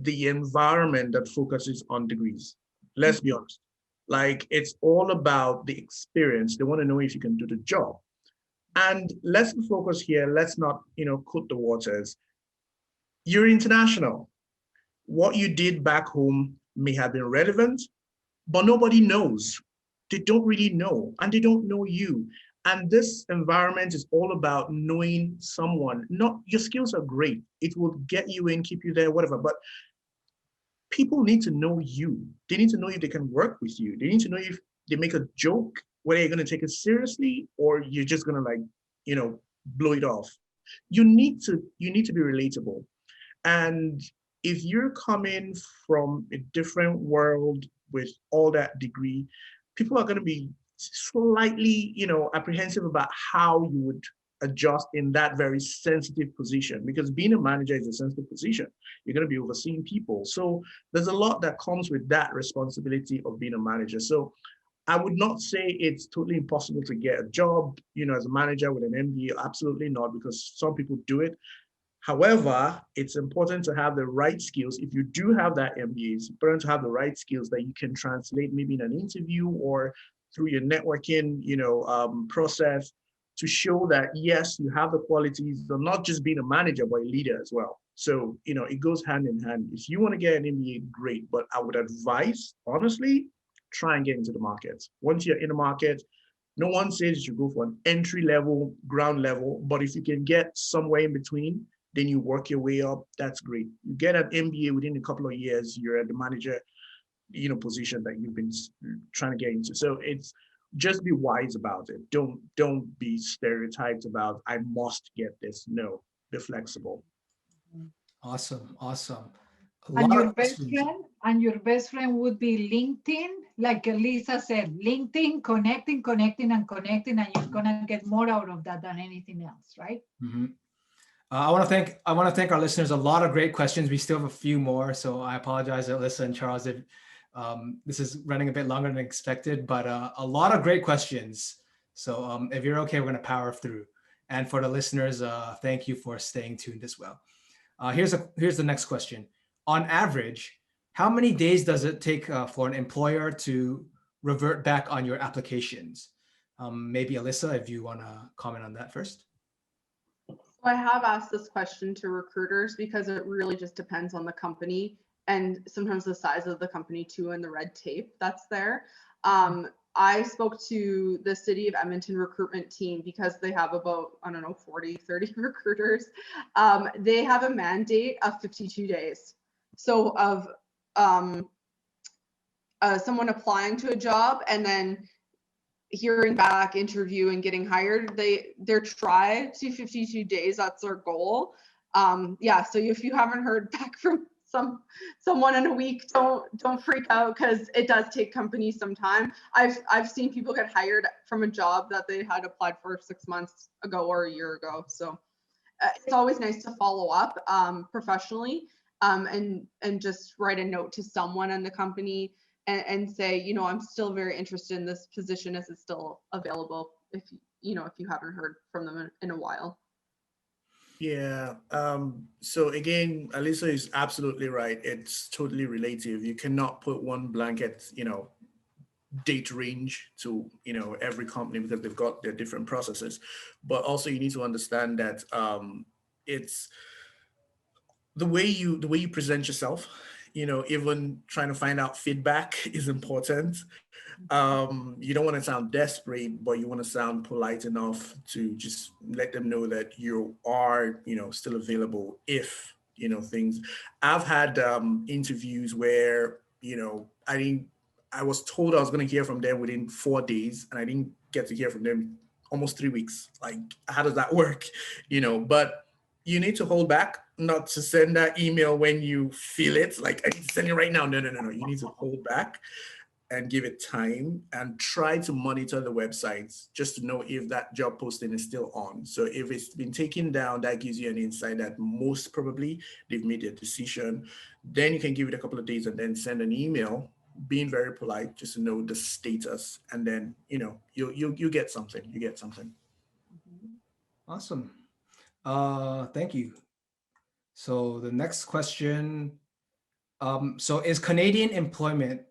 environment that focuses on degrees. Let's be honest. Like, it's all about the experience. They want to know if you can do the job. And let's focus here. Let's not, coat the waters. You're international. What you did back home may have been relevant, but nobody knows. They don't really know, and they don't know you. And this environment is all about knowing someone. Not your skills are great. It will get you in, keep you there, whatever. But people need to know you. They need to know if they can work with you. They need to know if they make a joke whether you're going to take it seriously or you're just going to like, blow it off. You need to be relatable. And if you're coming from a different world with all that degree, people are going to be slightly, apprehensive about how you would adjust in that very sensitive position, because being a manager is a sensitive position. You're going to be overseeing people. So there's a lot that comes with that responsibility of being a manager. So I would not say it's totally impossible to get a job, as a manager with an MBA. Absolutely not, because some people do it. However, it's important to have the right skills. If you do have that MBA, it's important to have the right skills that you can translate maybe in an interview or through your networking, process, to show that, yes, you have the qualities of not just being a manager, but a leader as well. So, it goes hand in hand. If you want to get an MBA, great. But I would advise, honestly, try and get into the market. Once you're in the market, no one says you should go for an entry level, ground level, but if you can get somewhere in between, then you work your way up, that's great. You get an MBA within a couple of years, you're at the manager, position that you've been trying to get into. So it's just be wise about it. Don't be stereotyped about, I must get this. No, be flexible. Awesome. And your best friend would be LinkedIn, like Lisa said, LinkedIn, connecting, and you're gonna get more out of that than anything else, right? Mm-hmm. I want to thank our listeners. A lot of great questions. We still have a few more, so I apologize, Alyssa and Charles, if this is running a bit longer than expected, but a lot of great questions. So if you're okay, we're going to power through. And for the listeners, thank you for staying tuned as well. Here's the next question. On average, how many days does it take for an employer to revert back on your applications? Maybe Alyssa, if you want to comment on that first. I have asked this question to recruiters because it really just depends on the company and sometimes the size of the company too, and the red tape that's there. I spoke to the City of Edmonton recruitment team because they have about, 40, 30 recruiters. They have a mandate of 52 days. So of someone applying to a job and then hearing back, interview, and getting hired, their try to 52 days, that's their goal. So if you haven't heard back from someone in a week, don't freak out, because it does take companies some time. I've seen people get hired from a job that they had applied for 6 months ago or a year ago. So it's always nice to follow up professionally, and just write a note to someone in the company and say, I'm still very interested in this position. Is it still available? If you haven't heard from them in a while. Yeah. So again, Alyssa is absolutely right. It's totally relative. You cannot put one blanket, date range to, every company, because they've got their different processes. But also you need to understand that it's the way you present yourself. Even trying to find out feedback is important. You don't want to sound desperate, but you want to sound polite enough to just let them know that you are, still available if, things. I've had interviews where, I was told I was going to hear from them within 4 days, and I didn't get to hear from them almost 3 weeks. Like, how does that work? But you need to hold back, not to send that email when you feel it, like, I need to send it right now. No. You need to hold back and give it time, and try to monitor the websites just to know if that job posting is still on. So if it's been taken down, that gives you an insight that most probably they've made their decision. Then you can give it a couple of days and then send an email, being very polite, just to know the status. And then, you get something. You get something. Awesome. Thank you. So the next question, so is Canadian employment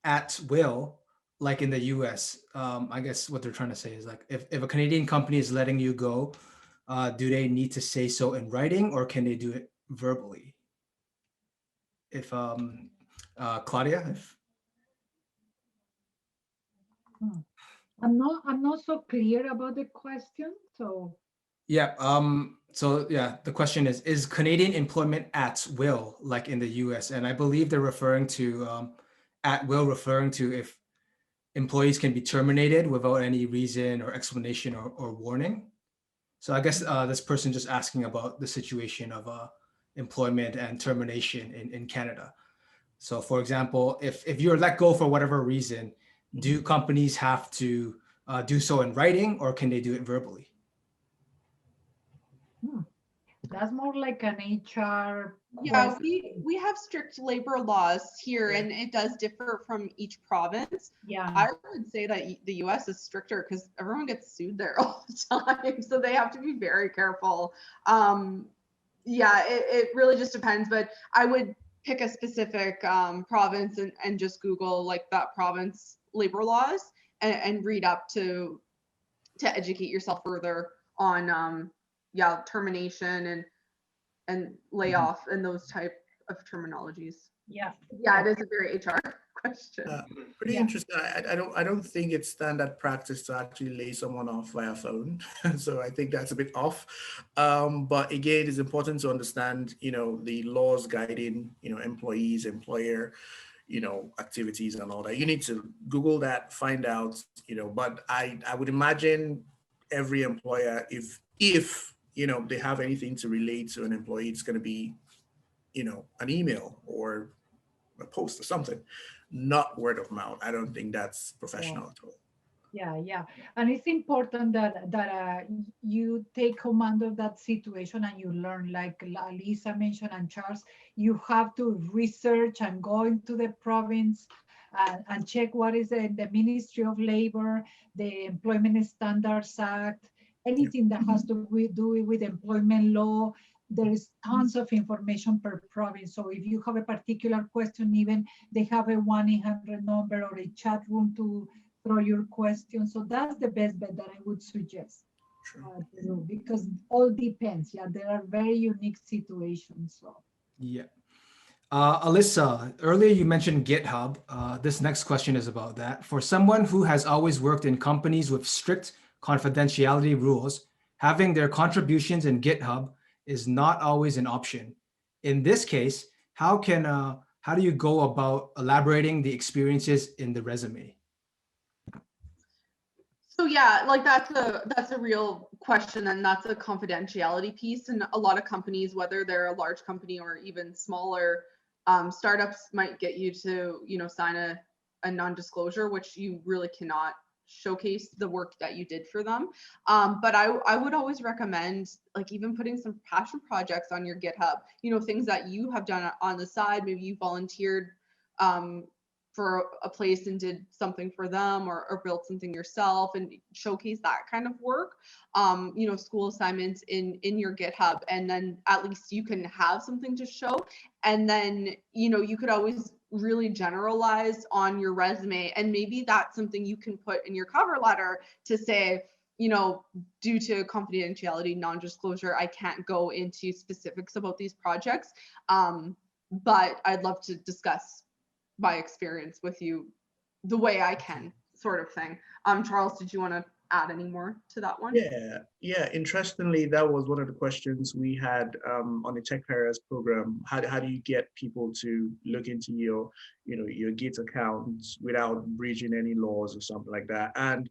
at will, like in the US? I guess what they're trying to say is, like, if a Canadian company is letting you go, do they need to say so in writing, or can they do it verbally? If Claudia, if I'm not so clear about the question. So yeah, the question is Canadian employment at will, like in the US? And I believe they're referring to at will, referring to employees can be terminated without any reason or explanation or warning. So I guess this person just asking about the situation of employment and termination in Canada. So for example, if you're let go for whatever reason, do companies have to do so in writing, or can they do it verbally? That's more like an HR Yeah, question. we have strict labor laws here, and it does differ from each province. Yeah. I would say that the US is stricter because everyone gets sued there all the time. So they have to be very careful. Yeah, it really just depends, but I would pick a specific province and just Google like that province labor laws and read up to educate yourself further on yeah, termination and layoff and those type of terminologies. Yeah. Yeah, it is a very HR question. Pretty Yeah. interesting. I don't think it's standard practice to actually lay someone off via phone. So I think that's a bit off. But again, it's important to understand, the laws guiding, employees, employer, activities and all that. You need to Google that, find out, but I would imagine every employer, if they have anything to relate to an employee, it's going to be, an email or a post or something, not word of mouth. I don't think that's professional at all. Yeah. And it's important that you take command of that situation and you learn, like Lisa mentioned and Charles, you have to research and go into the province and check what is the Ministry of Labor, the Employment Standards Act, anything that has to do with employment law. There is tons of information per province. So if you have a particular question, even they have a 1-800 number or a chat room to throw your question. So that's the best bet that I would suggest to do, because all depends. Yeah, there are very unique situations. So Yeah. Alyssa, earlier you mentioned GitHub. This next question is about that. For someone who has always worked in companies with strict confidentiality rules, having their contributions in GitHub is not always an option. In this case, how do you go about elaborating the experiences in the resume? So yeah, like that's a real question, and that's a confidentiality piece. And a lot of companies, whether they're a large company or even smaller, startups might get you to sign a non-disclosure, which you really cannot showcase the work that you did for them. But I would always recommend like even putting some passion projects on your GitHub, things that you have done on the side. Maybe you volunteered for a place and did something for them, or built something yourself, and showcase that kind of work. School assignments in your GitHub, and then at least you can have something to show. And then you could always really generalize on your resume, and maybe that's something you can put in your cover letter to say, due to confidentiality, non-disclosure, I can't go into specifics about these projects, but I'd love to discuss my experience with you the way I can, sort of thing. Charles, did you want to add any more to that one? Yeah. Interestingly, that was one of the questions we had on the Tech Careers program. How do you get people to look into your Git account without breaching any laws or something like that? And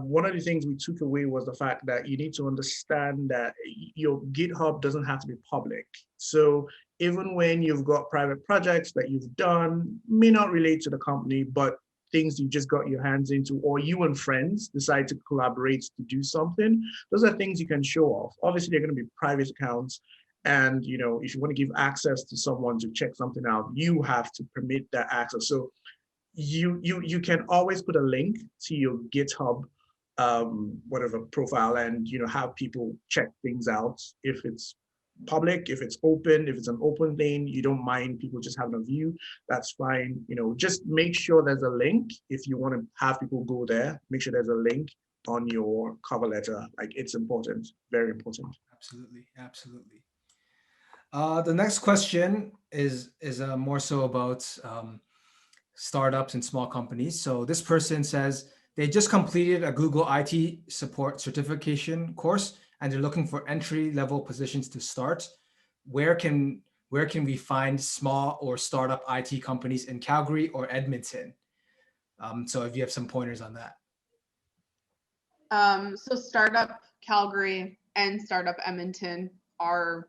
one of the things we took away was the fact that you need to understand that your GitHub doesn't have to be public. So even when you've got private projects that you've done, may not relate to the company, but things you just got your hands into, or you and friends decide to collaborate to do something, those are things you can show off. Obviously, they're going to be private accounts. And if you want to give access to someone to check something out, you have to permit that access. So you can always put a link to your GitHub whatever profile, and have people check things out. If it's public, if it's open, if it's an open thing, you don't mind people just having a view, that's fine. Just make sure there's a link. If you want to have people go there, make sure there's a link on your cover letter. Like, it's important, very important. Absolutely. The next question is more so about startups and small companies. So this person says they just completed a Google IT support certification course, and they're looking for entry-level positions to start. Where can we find small or startup IT companies in Calgary or Edmonton? So if you have some pointers on that. So Startup Calgary and Startup Edmonton are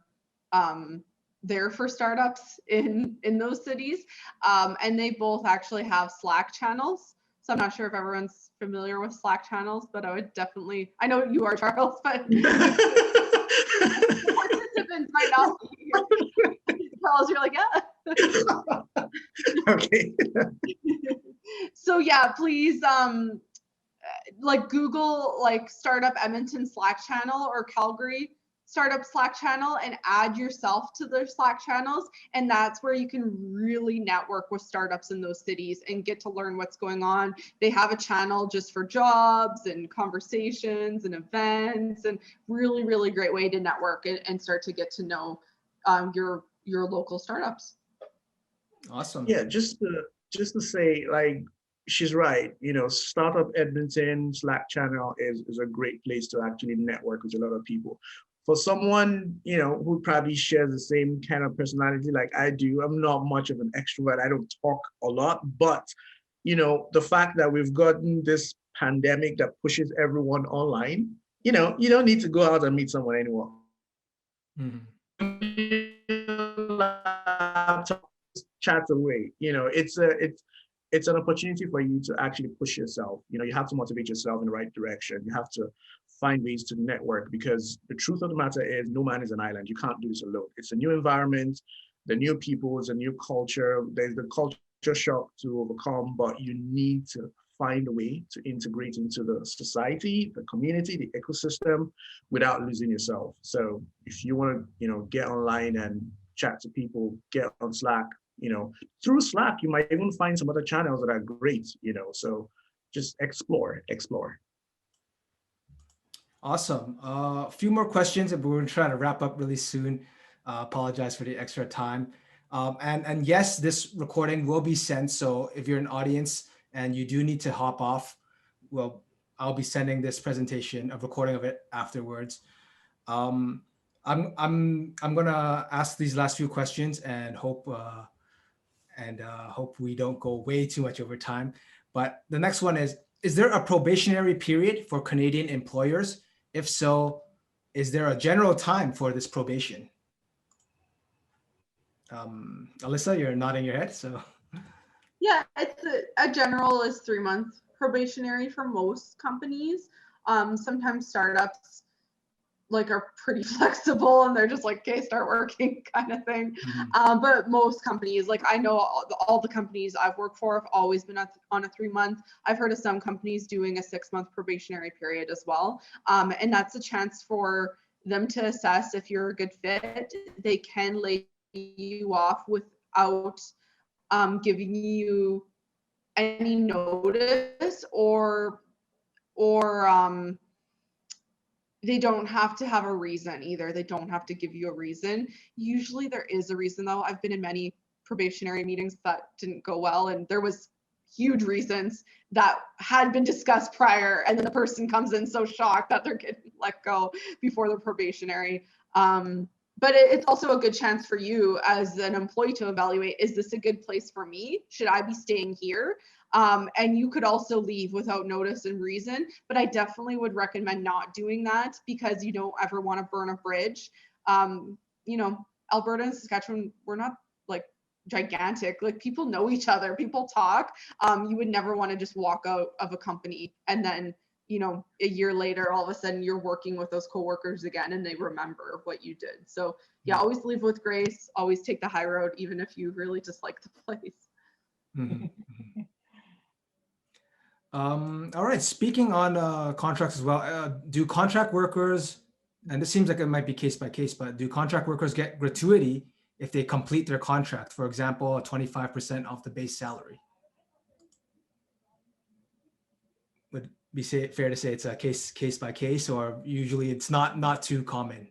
there for startups in those cities. And they both actually have Slack channels. So I'm not sure if everyone's familiar with Slack channels, but I would definitely, I know you are, Charles, but participants might not be here. Charles, you're like, yeah. Okay. So yeah, please like Google like Startup Edmonton Slack channel or Calgary Startup Slack channel and add yourself to their Slack channels. And that's where you can really network with startups in those cities and get to learn what's going on. They have a channel just for jobs and conversations and events, and really, really great way to network and start to get to know your local startups. Awesome. Yeah, just to say, like, she's right. You know, Startup Edmonton Slack channel is a great place to actually network with a lot of people. For someone, you know, who probably shares the same kind of personality like I do, I'm not much of an extrovert. I don't talk a lot, but, you know, the fact that we've gotten this pandemic that pushes everyone online, you know, you don't need to go out and meet someone anymore. Laptop, chat away. You know, it's an opportunity for you to actually push yourself. You know, you have to motivate yourself in the right direction. You have to find ways to network, because the truth of the matter is no man is an island. You can't do this alone. It's a new environment, the new people, it's a new culture. There's the culture shock to overcome, but you need to find a way to integrate into the society, the community, the ecosystem without losing yourself. So if you want to, you know, get online and chat to people, get on Slack, you know, through Slack, you might even find some other channels that are great, you know, so just explore. Awesome. A few more questions, and we're trying to wrap up really soon. Apologize for the extra time. And yes, this recording will be sent. So if you're an audience and you do need to hop off, well, I'll be sending this presentation, a recording of it afterwards. I'm gonna ask these last few questions and hope we don't go way too much over time. But the next one is there a probationary period for Canadian employers? If so, is there a general time for this probation? Alyssa, you're nodding your head, so. Yeah, it's a general is 3 months probationary for most companies. Sometimes startups like are pretty flexible and they're just like, okay, start working kind of thing. But most companies, like I know all the companies I've worked for have always been on a 3 month. I've heard of some companies doing a 6 month probationary period as well. And that's a chance for them to assess if you're a good fit. They can lay you off without giving you any notice or they don't have to have a reason either. They don't have to give you a reason. Usually there is a reason though. I've been in many probationary meetings that didn't go well and there was huge reasons that had been discussed prior, and then the person comes in so shocked that they're getting let go before the probationary. But it's also a good chance for you as an employee to evaluate, is this a good place for me? Should I be staying here? And you could also leave without notice and reason, but I definitely would recommend not doing that because you don't ever want to burn a bridge. You know, Alberta and Saskatchewan, we're not like gigantic, like people know each other, people talk. You would never want to just walk out of a company and then, you know, a year later, all of a sudden you're working with those coworkers again and they remember what you did. So yeah, always leave with grace, always take the high road, even if you really dislike the place. All right, speaking on contracts as well, do contract workers, and this seems like it might be case by case, but do contract workers get gratuity if they complete their contract? For example, 25% off the base salary. Would be fair to say it's a case by case, or usually it's not too common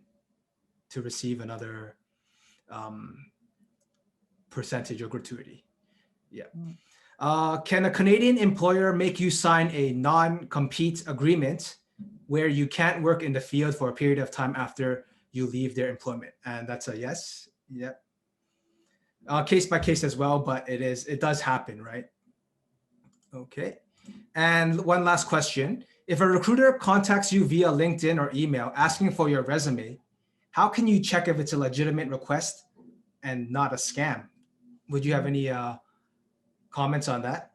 to receive another percentage of gratuity. Yeah. Can a Canadian employer make you sign a non-compete agreement where you can't work in the field for a period of time after you leave their employment? And that's a yes. Yeah. Case by case as well, but it does happen, right? Okay. And one last question. If a recruiter contacts you via LinkedIn or email asking for your resume, how can you check if it's a legitimate request and not a scam? Would you have any comments on that?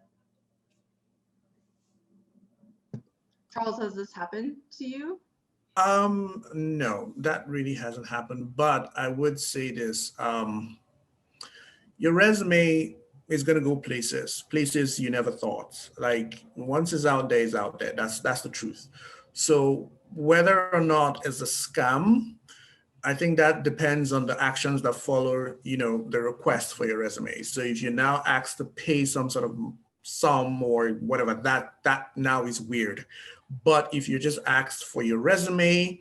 Charles, has this happened to you? No, that really hasn't happened, but I would say this, your resume is going to go places you never thought. Like once it's out there, it's out there. That's the truth. So whether or not it's a scam, I think that depends on the actions that follow, the request for your resume. So if you're now asked to pay some sort of sum or whatever, that now is weird. But if you're just asked for your resume,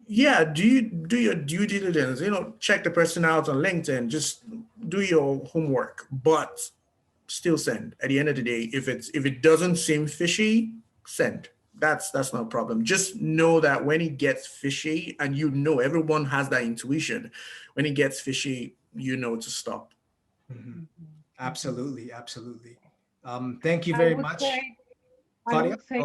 yeah, do your due diligence, check the person out on LinkedIn, just do your homework, but still send. At the end of the day, if it doesn't seem fishy, send. That's not a problem. Just know that when it gets fishy, and everyone has that intuition, when it gets fishy, to stop. Mm-hmm. Absolutely. Thank you very much. I would say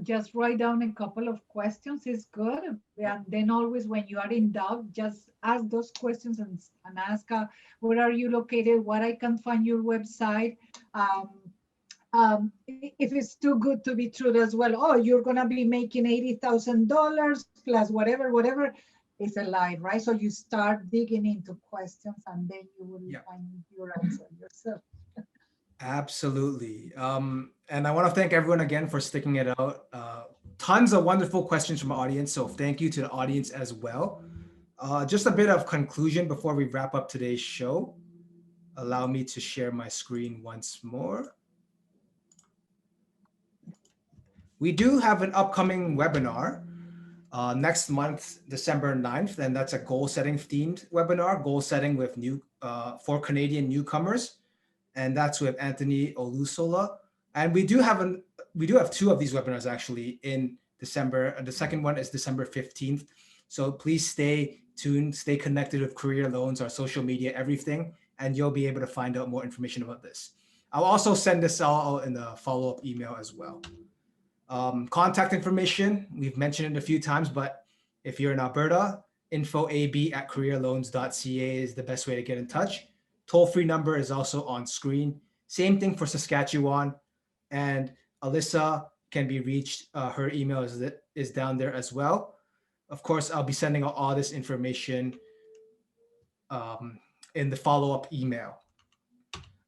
just write down a couple of questions is good. And then always when you are in doubt, just ask those questions and ask, where are you located? What I can find your website. If it's too good to be true as well, oh, you're going to be making $80,000 plus whatever, it's a lie, right? So you start digging into questions and then you will find your answer yourself. Absolutely. And I want to thank everyone again for sticking it out. Tons of wonderful questions from the audience. So thank you to the audience as well. Just a bit of conclusion before we wrap up today's show. Allow me to share my screen once more. We do have an upcoming webinar next month, December 9th, and that's a goal setting themed webinar, goal setting with for Canadian newcomers. And that's with Anthony Olusola. And we do have two of these webinars actually in December. The second one is December 15th. So please stay tuned, stay connected with Career Loans, our social media, everything, and you'll be able to find out more information about this. I'll also send this out in the follow-up email as well. Contact information, we've mentioned it a few times, but if you're in Alberta, infoab@careerloans.ca is the best way to get in touch. Toll-free number is also on screen. Same thing for Saskatchewan. And Alyssa can be reached. Her email is down there as well. Of course, I'll be sending out all this information in the follow-up email.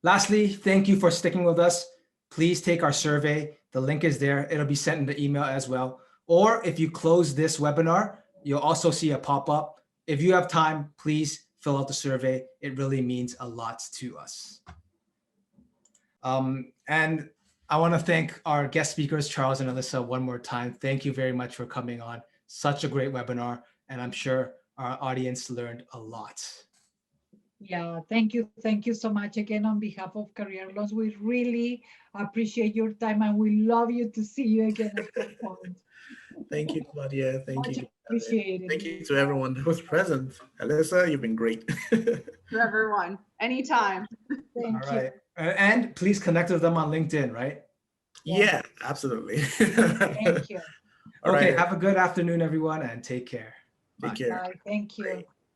Lastly, thank you for sticking with us. Please take our survey. The link is there. It'll be sent in the email as well. Or if you close this webinar, you'll also see a pop-up. If you have time, please fill out the survey. It really means a lot to us. And I want to thank our guest speakers, Charles and Alyssa, one more time. Thank you very much for coming on. Such a great webinar. And I'm sure our audience learned a lot. Yeah, thank you. Thank you so much again on behalf of Career Loans. We really appreciate your time and we love you to see you again at some point. Thank you, Claudia. Thank you. Appreciate it. Thank you to everyone who was present. Alyssa, you've been great. To everyone, anytime. Thank All right. And please connect with them on LinkedIn, right? Yeah, absolutely. Thank you. Okay, have a good afternoon, everyone, and take care. Take care. Bye. Thank you. Bye.